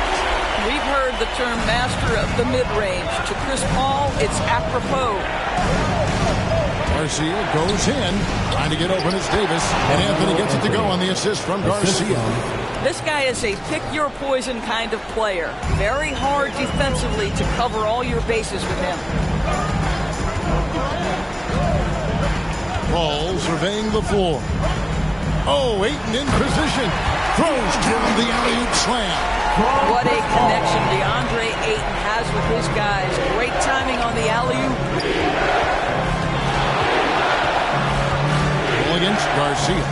We've heard the term master of the mid-range. To Chris Paul, it's apropos.
Garcia goes in, trying to get open as Davis, and Anthony gets it to go on the assist from Garcia.
This guy is a pick-your-poison kind of player. Very hard defensively to cover all your bases with him.
Paul surveying the floor. Oh, Ayton in position. Throws down the alley-oop slam.
What a connection DeAndre Ayton has with his guys. Great timing on the alley-oop.
Against Garcia.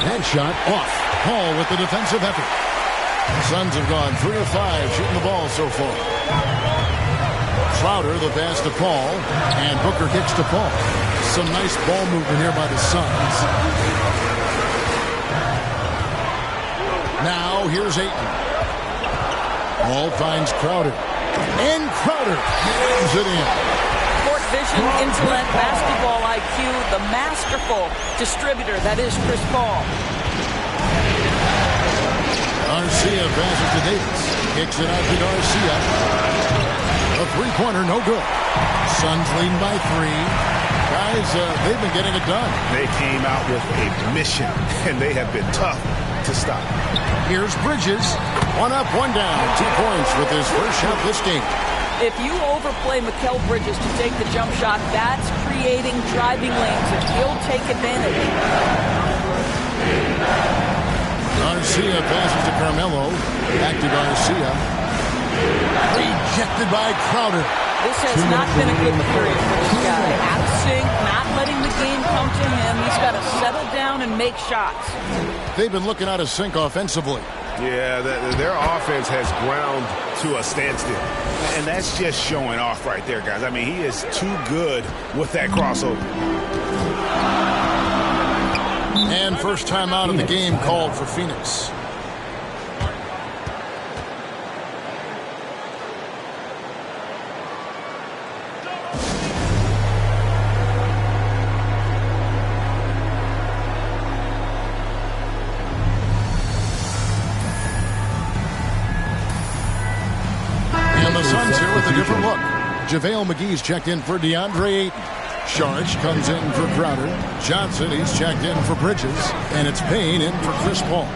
Headshot off. Paul with the defensive effort. The Suns have gone 3 of 5 shooting the ball so far. Crowder, the pass to Paul, and Booker kicks to Paul. Some nice ball movement here by the Suns. Now, here's Ayton. Paul finds Crowder. And Crowder hands it in.
Court vision, intellect, basketball IQ, the masterful distributor that is Chris Paul.
Garcia passes to Davis. Kicks it out to Garcia. A three-pointer, no good. Suns leading by 3. Guys, they've been getting it done.
They came out with a mission, and they have been tough to stop.
Here's Bridges. 1 up, 1 down. 2 points with his first shot this game.
If you overplay Mikal Bridges to take the jump shot, that's creating driving lanes, and he'll take advantage.
Garcia passes to Carmelo. Back to Garcia. Rejected by Crowder.
This has not been a good period for this guy. Out of sync, not letting the game come to him. He's got to settle down and make shots.
They've been looking out of sync offensively.
Yeah, their offense has ground to a standstill. And that's just showing off right there, guys. I mean, he is too good with that crossover.
And first time out of the game called for Phoenix. Different look. JaVale McGee's checked in for DeAndre Ayton. Sharge comes in for Crowder. Johnson, he's checked in for Bridges. And it's Payne in for Chris Paul.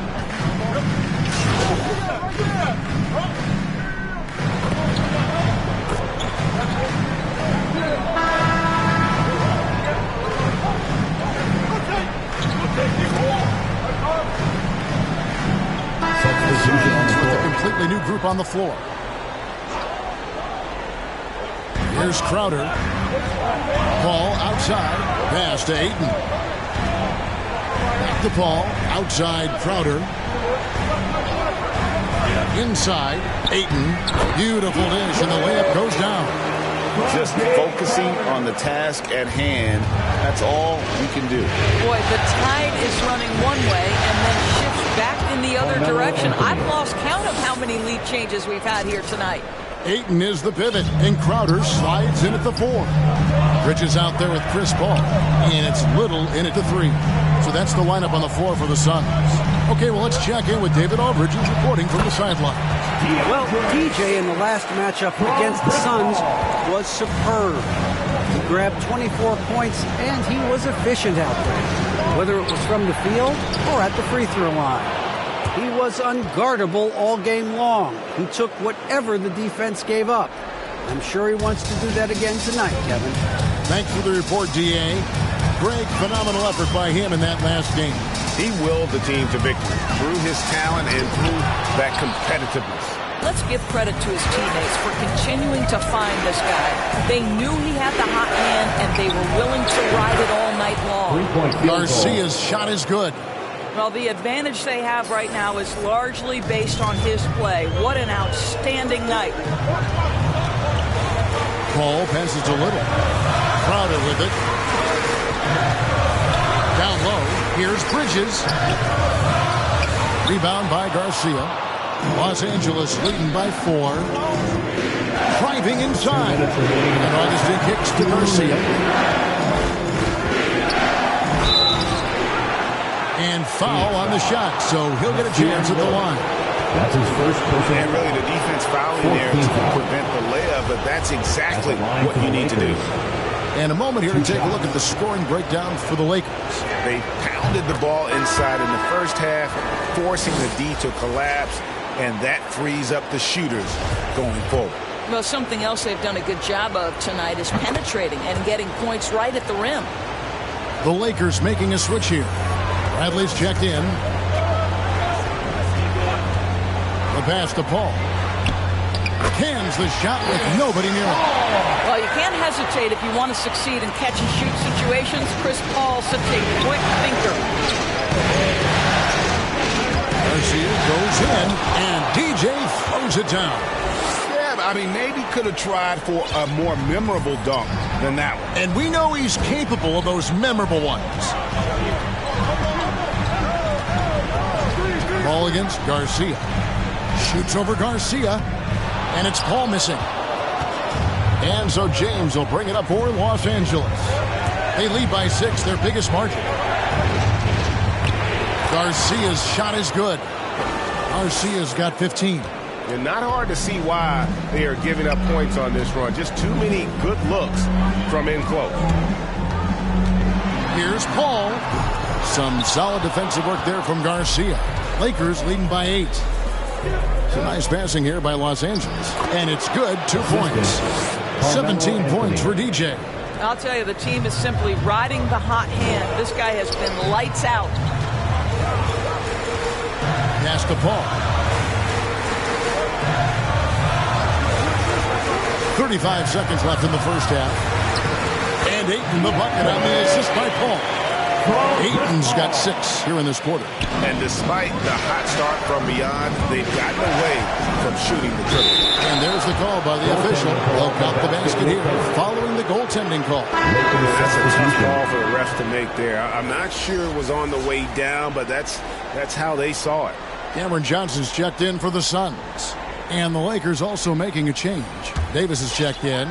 With a completely new group on the floor. Here's Crowder. Paul outside. Pass to Ayton. Back to Paul. Outside Crowder. Inside Ayton. Beautiful dish, and the layup goes down.
Just focusing on the task at hand. That's all you can do.
Boy, the tide is running one way and then shifts back in the other direction. I've lost count of how many lead changes we've had here tonight.
Ayton is the pivot, and Crowder slides in at the 4. Bridges out there with Chris Paul, and it's Little in at the 3. So that's the lineup on the floor for the Suns. Okay, well, let's check in with David Aldridge, who's reporting from the sideline.
Well, DJ in the last matchup against the Suns was superb. He grabbed 24 points, and he was efficient out there, whether it was from the field or at the free throw line. He was unguardable all game long. He took whatever the defense gave up. I'm sure he wants to do that again tonight, Kevin.
Thanks for the report, DA. Greg, phenomenal effort by him in that last game.
He willed the team to victory through his talent and through that competitiveness.
Let's give credit to his teammates for continuing to find this guy. They knew he had the hot hand, and they were willing to ride it all night long.
Garcia's shot is good.
Well, the advantage they have right now is largely based on his play. What an outstanding night.
Paul passes to Little. Crowder with it. Down low. Here's Bridges. Rebound by Garcia. Los Angeles leading by 4. Driving inside. And Augustin kicks to Garcia. And foul on the shot, so he'll get a chance at the line.
That's his first personal.
And really the defense fouling there to prevent the layup, but that's exactly what you need to do.
And a moment here to take a look at the scoring breakdown for the Lakers.
They pounded the ball inside in the first half, forcing the D to collapse, and that frees up the shooters going forward.
Well, something else they've done a good job of tonight is penetrating and getting points right at the rim.
The Lakers making a switch here. Bradley's checked in. The pass to Paul. Cans the shot with nobody near him.
Well, you can't hesitate if you want to succeed in catch-and-shoot situations. Chris Paul such a quick thinker.
Garcia goes in, and DJ throws it down.
Yeah, I mean, maybe could have tried for a more memorable dunk than that one.
And we know he's capable of those memorable ones. Ball against Garcia. Shoots over Garcia. And it's Paul missing. And so James will bring it up for Los Angeles. They lead by 6, their biggest margin. Garcia's shot is good. Garcia's got 15.
And not hard to see why they are giving up points on this run. Just too many good looks from in close.
Here's Paul. Some solid defensive work there from Garcia. Lakers leading by 8. Some nice passing here by Los Angeles. And it's good, 2 points. 17 points for DJ.
I'll tell you, the team is simply riding the hot hand. This guy has been lights out.
Pass to Paul. 35 seconds left in the first half. And Ayton the bucket on the assist by Paul. Ayton's got 6 here in this quarter.
And despite the hot start from beyond, they've gotten away from shooting the triple.
And there's the call by the official. They'll count the basket here following the goaltending call.
That's a tough call for the refs to make there. I'm not sure it was on the way down, but that's how they saw it.
Cameron Johnson's checked in for the Suns. And the Lakers also making a change. Davis is checked in.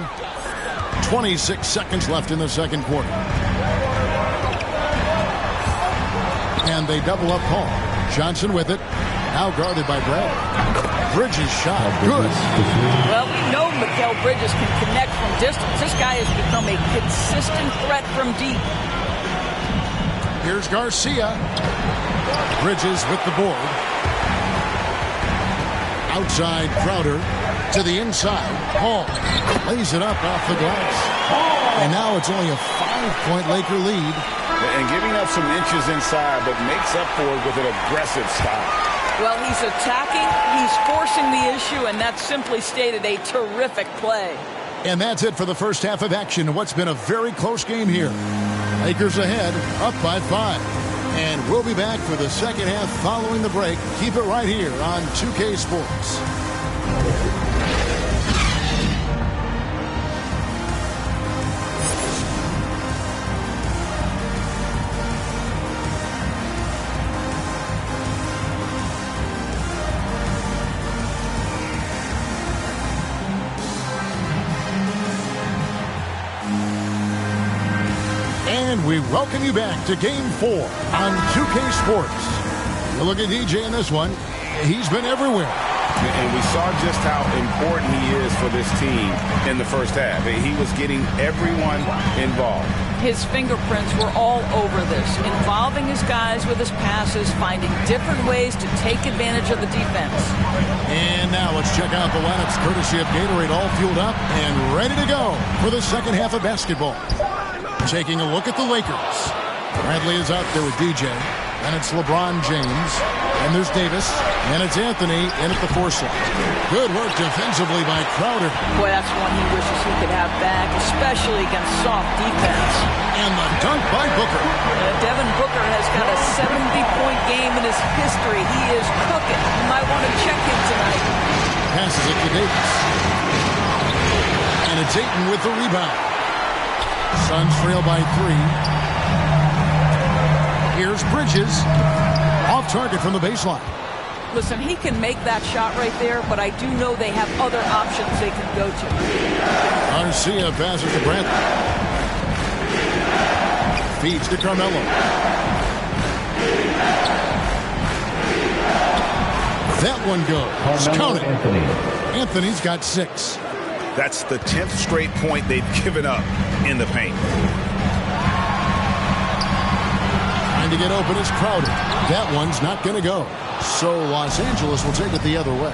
26 seconds left in the second quarter. And they double up Paul. Johnson with it. Now guarded by Brad. Bridges shot. Good.
Well, we know Mikal Bridges can connect from distance. This guy has become a consistent threat from deep.
Here's Garcia. Bridges with the board. Outside Crowder to the inside. Paul lays it up off the glass. And now it's only a 5-point Laker lead.
And giving up some inches inside, but makes up for it with an aggressive style.
Well, he's attacking, he's forcing the issue, and that simply stated a terrific play.
And that's it for the first half of action. What's been a very close game here. Lakers ahead, up by 5. And we'll be back for the second half following the break. Keep it right here on 2K Sports. We welcome you back to Game 4 on 2K Sports. Look at DJ in this one. He's been everywhere.
And we saw just how important he is for this team in the first half. He was getting everyone involved.
His fingerprints were all over this, involving his guys with his passes, finding different ways to take advantage of the defense.
And now let's check out the lineups courtesy of Gatorade, all fueled up and ready to go for the second half of basketball. Taking a look at the Lakers. Bradley is out there with DJ. And it's LeBron James. And there's Davis. And it's Anthony in at the 4 slot. Good work defensively by Crowder.
Boy, that's one he wishes he could have back, especially against soft defense.
And the dunk by Booker.
Devin Booker has got a 70-point game in his history. He is cooking. You might want to check him tonight.
Passes it to Davis. And it's Ayton with the rebound. Suns trail by 3. Here's Bridges. Off target from the baseline.
Listen, he can make that shot right there, but I do know they have other options they can go to.
Garcia passes to Bradley. Feeds to Carmelo. That one goes. Count it. Anthony's got 6.
That's the 10th straight point they've given up in the paint.
Trying to get open is Crowder. That one's not going to go. So Los Angeles will take it the other way.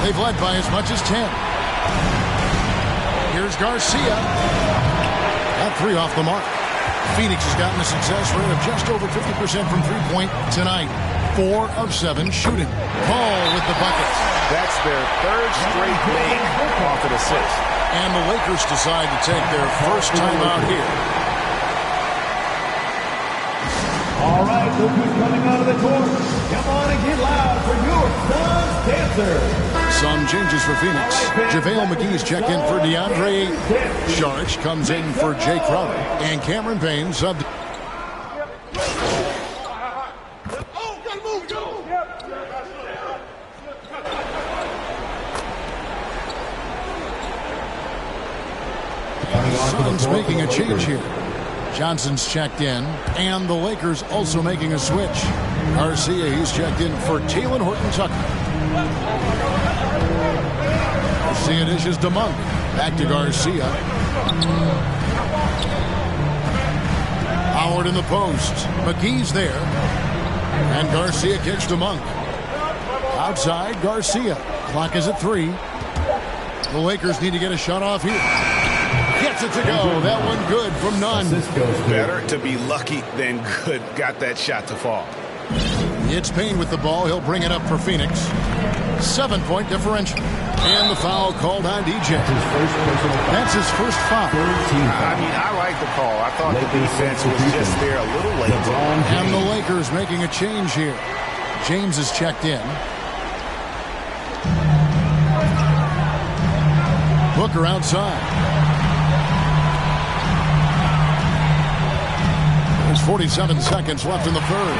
They've led by as much as 10. Here's Garcia. That 3 off the mark. Phoenix has gotten a success rate of just over 50% from three-point tonight. 4 of 7 shooting. Paul with the buckets.
That's their 3rd straight make off an assist.
And the Lakers decide to take their first time out here.
All right, look who's coming out of the court. Come on and get loud for your Suns dancer.
Some changes for Phoenix. JaVale McGee's checked in for DeAndre. Sharch comes in for Jay Crowder. And Cameron Payne subbed. Suns making a change here. Johnson's checked in, and the Lakers also making a switch. Garcia, he's checked in for Talen Horton-Tucker. Garcia dishes to Monk. Back to Garcia. Howard in the post. McGee's there. And Garcia kicks to Monk. Outside, Garcia. Clock is at 3. The Lakers need to get a shot off here. Gets it to go. That one good from none.
Better to be lucky than good. Got that shot to fall.
It's Payne with the ball. He'll bring it up for Phoenix. 7-point differential. And the foul called on DJ. That's his first foul.
I mean, I like the call. I thought the defense was just there a little late.
And the Lakers making a change here. James is checked in. Booker outside. There's 47 seconds left in the 3rd.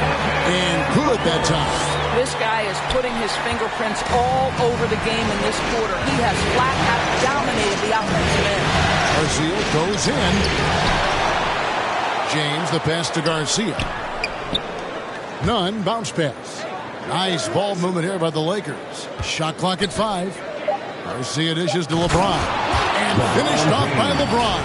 And good that time.
This guy is putting his fingerprints all over the game in this quarter. He has flat out dominated the offensive end.
Garcia goes in. James, the pass to Garcia. None, bounce pass. Nice ball movement here by the Lakers. Shot clock at 5. Garcia dishes to LeBron. And finished off by LeBron.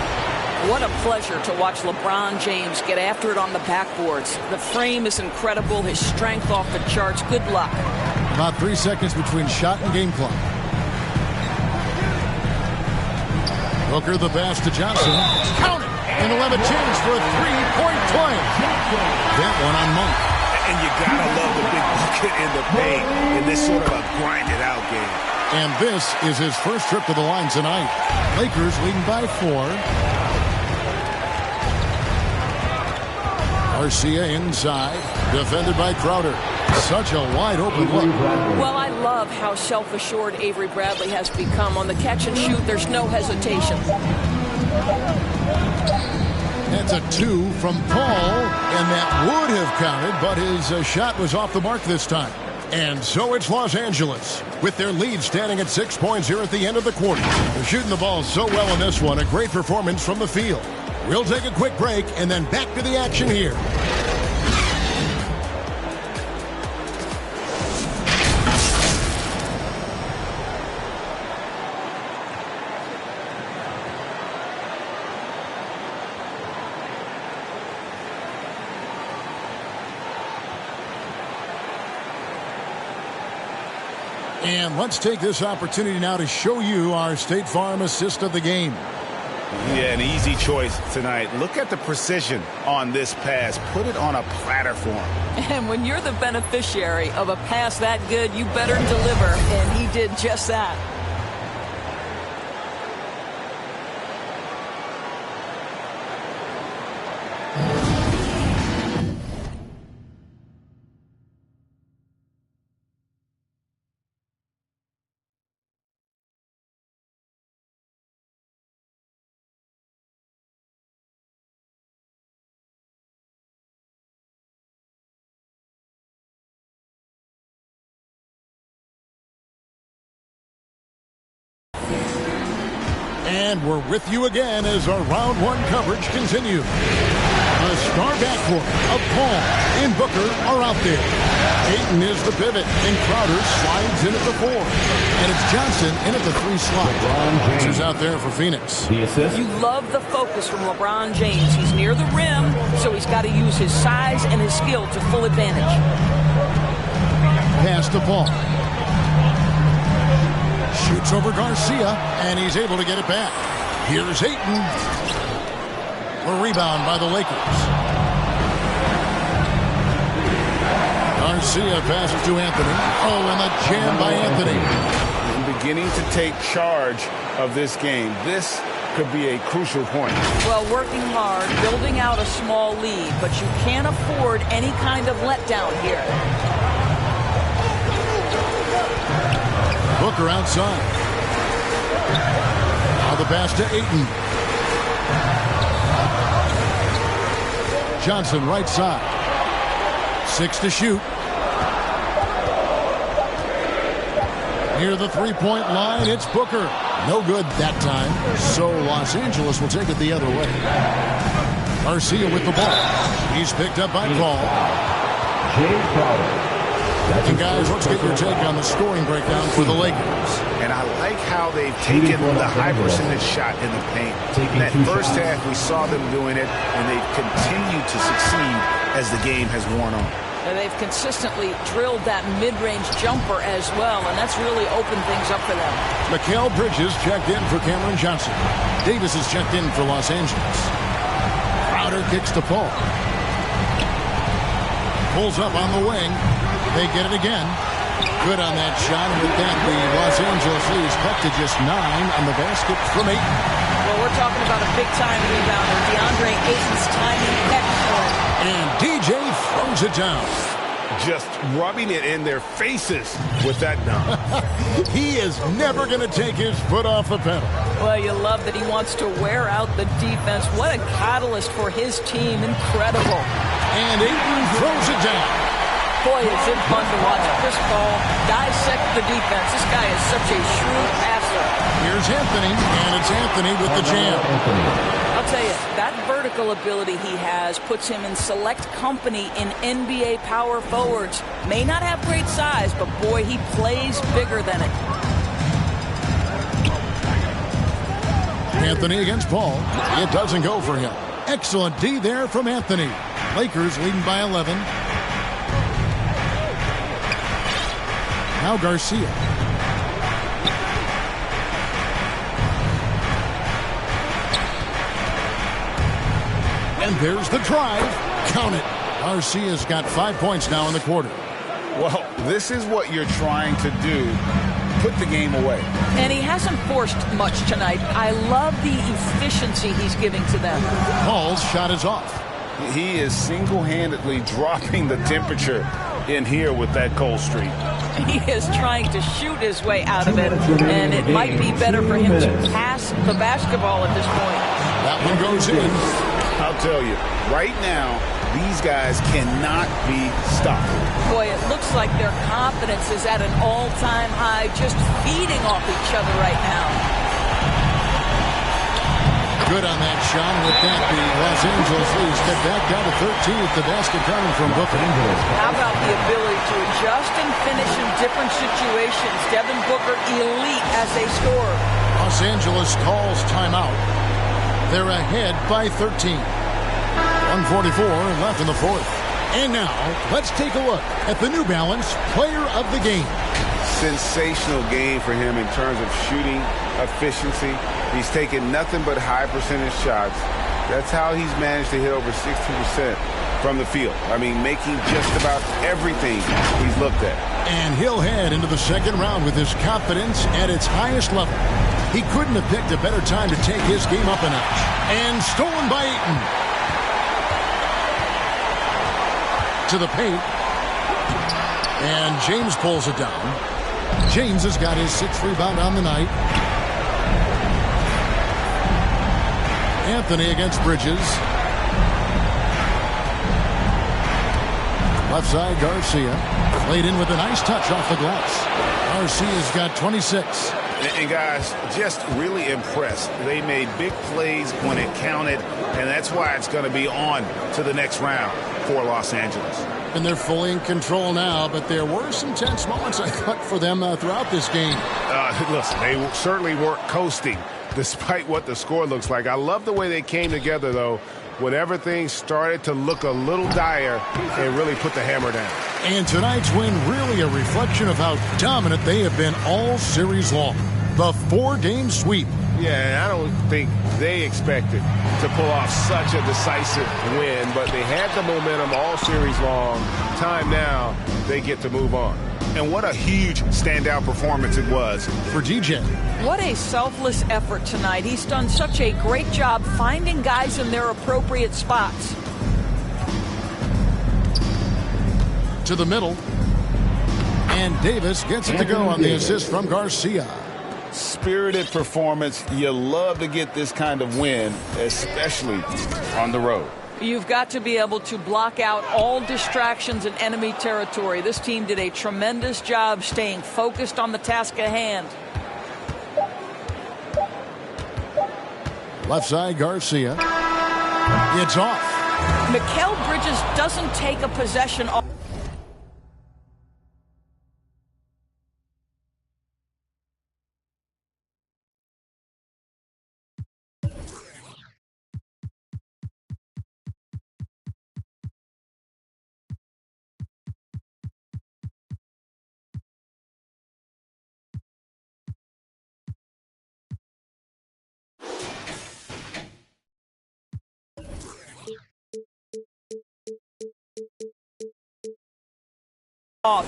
What a pleasure to watch LeBron James get after it on the backboards. The frame is incredible. His strength off the charts. Good luck.
About 3 seconds between shot and game clock. Booker the pass to Johnson. Count it! And he'll have a chance for a 3-point play. That one on Monk.
And you gotta love the big bucket in the paint in this sort of a grinded out game.
And this is his first trip to the line tonight. Lakers leading by 4. Garcia inside, defended by Crowder. Such a wide open look.
Well, I love how self-assured Avery Bradley has become. On the catch and shoot, there's no hesitation.
That's a 2 from Paul, and that would have counted, but his shot was off the mark this time. And so it's Los Angeles, with their lead standing at 6 points here at the end of the quarter. They're shooting the ball so well in this one, a great performance from the field. We'll take a quick break and then back to the action here. And let's take this opportunity now to show you our State Farm assist of the game.
Yeah, an easy choice tonight. Look at the precision on this pass. Put it on a platter for him.
And when you're the beneficiary of a pass that good, you better deliver. And he did just that.
And we're with you again as our round one coverage continues. The star backcourt of Paul and Booker are out there. Ayton is the pivot, and Crowder slides in at the 4. And it's Johnson in at the 3 slot. This is out there for Phoenix.
You love the focus from LeBron James. He's near the rim, so he's got to use his size and his skill to full advantage.
Pass to Paul. Shoots over Garcia, and he's able to get it back. Here's Ayton. A rebound by the Lakers. Garcia passes to Anthony. Oh, and the jam by Anthony.
Beginning to take charge of this game. This could be a crucial point.
Well, working hard, building out a small lead, but you can't afford any kind of letdown here.
Booker outside. Now the pass to Ayton. Johnson right side. 6 to shoot. Near the three-point line, it's Booker. No good that time. So Los Angeles will take it the other way. Garcia with the ball. He's picked up by Paul.
James Crowder.
And guys, let's get your take on the scoring breakdown for the Lakers.
And I like how they've taken the high percentage shot in the paint. In that first half, we saw them doing it, and they've continued to succeed as the game has worn on.
And they've consistently drilled that mid-range jumper as well, and that's really opened things up for them.
Mikal Bridges checked in for Cameron Johnson. Davis is checked in for Los Angeles. Crowder kicks to Paul. Pulls up on the wing. They get it again. Good on that shot. And with that, the Los Angeles leads cut to just 9 on the basket from Ayton.
Well, we're talking about a big-time rebounder. DeAndre Ayton's timing excellent.
And DJ throws it down.
Just rubbing it in their faces with that dunk.
He is never going to take his foot off the pedal.
Well, you love that he wants to wear out the defense. What a catalyst for his team. Incredible.
And Ayton throws it down.
Boy, is it fun to watch Chris Paul dissect the defense. This guy is such a shrewd passer.
Here's Anthony, and it's Anthony with the jam.
I'll tell you, that vertical ability he has puts him in select company in NBA power forwards. May not have great size, but boy, he plays bigger than it.
Anthony against Paul. It doesn't go for him. Excellent D there from Anthony. Lakers leading by 11. Now Garcia. And there's the drive. Count it. Garcia's got 5 points now in the quarter.
Well, this is what you're trying to do. Put the game away.
And he hasn't forced much tonight. I love the efficiency he's giving to them.
Paul's shot is off.
He is single-handedly dropping the temperature in here with that cold streak.
He is trying to shoot his way out of it, and it might be better for him to pass the basketball at this point.
That one goes in.
I'll tell you, right now, these guys cannot be stopped.
Boy, it looks like their confidence is at an all-time high, just feeding off each other right now.
Good on that shot. With that, the Los Angeles leads get back down to 13 with the basket coming from Booker.
How about the ability to adjust and finish in different situations? Devin Booker, elite as a scorer.
Los Angeles calls timeout. They're ahead by 13. 1:44 left in the fourth. And now, let's take a look at the New Balance Player of the Game.
sensational game for him in terms of shooting efficiency. He's taken nothing but high percentage shots. That's how he's managed to hit over 60% from the field. I mean, making just about everything he's looked at.
And he'll head into the second round with his confidence at its highest level. He couldn't have picked a better time to take his game up a notch. And stolen by Ayton. To the paint. And James pulls it down. James has got his 6th rebound on the night. Anthony against Bridges. Left side, Garcia. Played in with a nice touch off the glass. Garcia's got 26.
And guys, just really impressed. They made big plays when it counted, and that's why it's going to be on to the next round for Los Angeles.
And they're fully in control now, but there were some tense moments, I thought, for them throughout this game.
Listen, they certainly weren't coasting, despite what the score looks like. I love the way they came together, though, when everything started to look a little dire and really put the hammer down.
And tonight's win really a reflection of how dominant they have been all series long. The 4-game sweep.
Yeah, I don't think they expected to pull off such a decisive win, but they had the momentum all series long. Time now, they get to move on. And what a huge standout performance it was
for DJ.
What a selfless effort tonight. He's done such a great job finding guys in their appropriate spots.
To the middle. And Davis gets it to go on the assist from Garcia.
Spirited performance. You love to get this kind of win, especially on the road.
You've got to be able to block out all distractions in enemy territory. This team did a tremendous job staying focused on the task at hand.
Left side, Garcia. It's off.
Mikal Bridges doesn't take a possession off.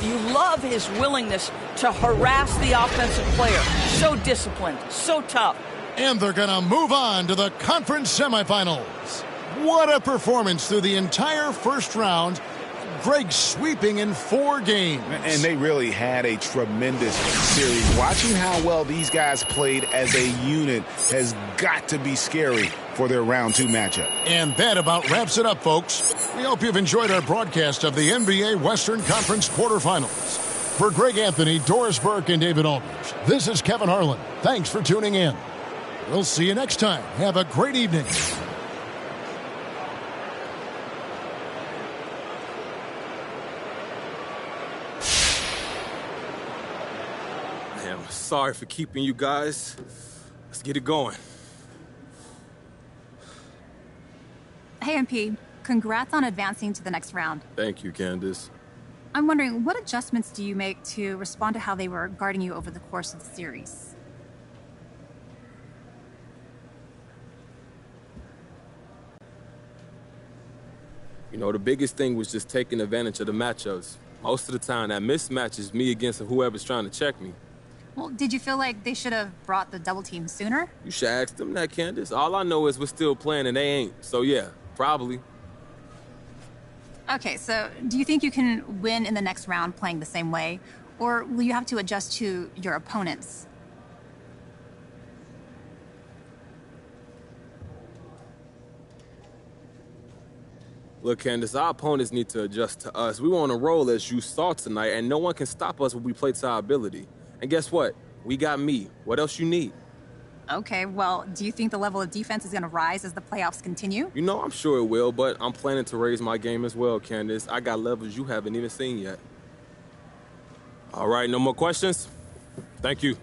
You love his willingness to harass the offensive player. So disciplined, so tough.
And they're going to move on to the conference semifinals. What a performance through the entire first round. Greg sweeping in 4 games.
And they really had a tremendous series. Watching how well these guys played as a unit has got to be scary for their round 2 matchup.
And that about wraps it up, folks. We hope you've enjoyed our broadcast of the NBA Western Conference quarterfinals. For Greg Anthony, Doris Burke, and David Aldridge, this is Kevin Harlan. Thanks for tuning in. We'll see you next time. Have a great evening.
I'm sorry for keeping you guys. Let's get it going.
Hey, MP. Congrats on advancing to the next round.
Thank you, Candace.
I'm wondering, what adjustments do you make to respond to how they were guarding you over the course of the series?
You know, the biggest thing was just taking advantage of the matchups. Most of the time, that mismatch is me against whoever's trying to check me.
Well, did you feel like they should have brought the double team sooner?
You should ask them that, Candace. All I know is we're still playing and they ain't. So, yeah, probably.
Okay, so do you think you can win in the next round playing the same way? Or will you have to adjust to your opponents?
Look, Candace, our opponents need to adjust to us. We were on a roll, as you saw tonight, and no one can stop us when we play to our ability. And guess what? We got me. What else you need?
Okay, well, do you think the level of defense is going to rise as the playoffs continue?
You know, I'm sure it will, but I'm planning to raise my game as well, Candace. I got levels you haven't even seen yet. All right, no more questions? Thank you.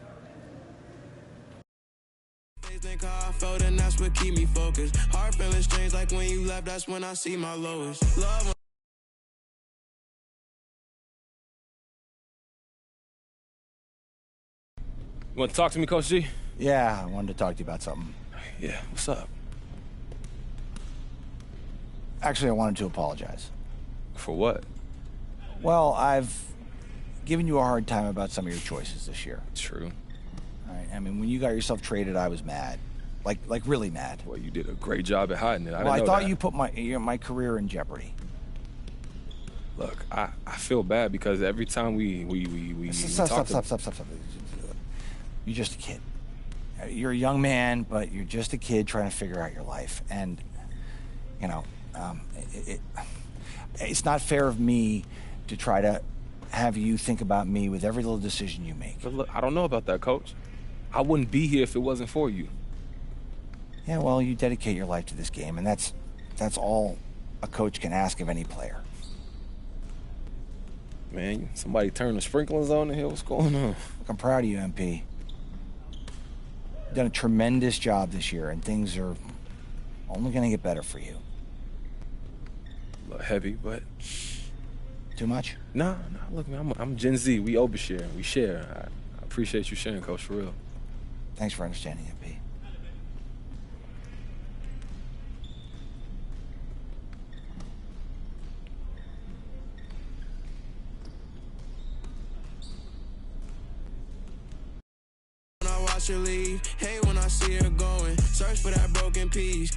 Think how I felt and that's what keep me focused. Heart feeling strange like when you left, that's when I see my lowest. Love
You want to talk to me, Coach G?
Yeah, I wanted to talk to you about something.
Yeah, what's up?
Actually, I wanted to apologize.
For what?
Well, I've given you a hard time about some of your choices this year.
True.
All right. I mean, when you got yourself traded, I was mad. Like really mad.
Well, you did a great job at hiding it.
I thought you put my career in jeopardy.
Look, I feel bad because every time we
Stop. You're just a kid. You're a young man, but you're just a kid trying to figure out your life. And, you know, it's not fair of me to try to have you think about me with every little decision you make.
But look, I don't know about that, Coach. I wouldn't be here if it wasn't for you.
Yeah, well, you dedicate your life to this game, and that's all a coach can ask of any player.
Man, somebody turned the sprinklers on in here. What's going on?
Look, I'm proud of you, MP. You've done a tremendous job this year, and things are only going to get better for you.
A little heavy, but...
Too much?
No. Look, man, I'm Gen Z. We overshare. We share. I appreciate you sharing, Coach, for real.
Thanks for understanding, MP.
Her leave. Hate when I see her going. Search for that broken piece.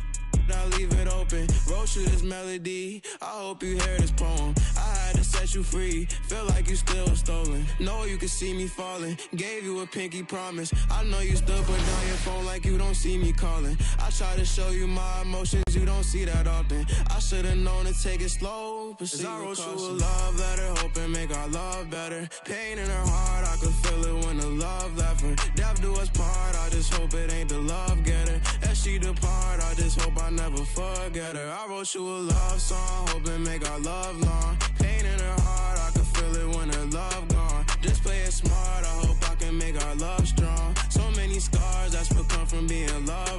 I leave it open. Wrote you this melody. I hope you hear this poem. I had to set you free. Feel like you still stolen. Know you could see me falling. Gave you a pinky promise. I know you still put down your phone like you don't see me calling. I try to show you my emotions. You don't see that often. I should've known to take it slow. But I wrote you a love letter, hoping make our love better. Pain in her heart, I could feel it when the love left her. Death do us part. I just hope it ain't the love getter. As she depart, I just hope I never forget her. I wrote you a love song, hoping make our love long. Pain in her heart, I can feel it when her love gone. Just play it smart, I hope I can make our love strong. So many scars that's become from being loved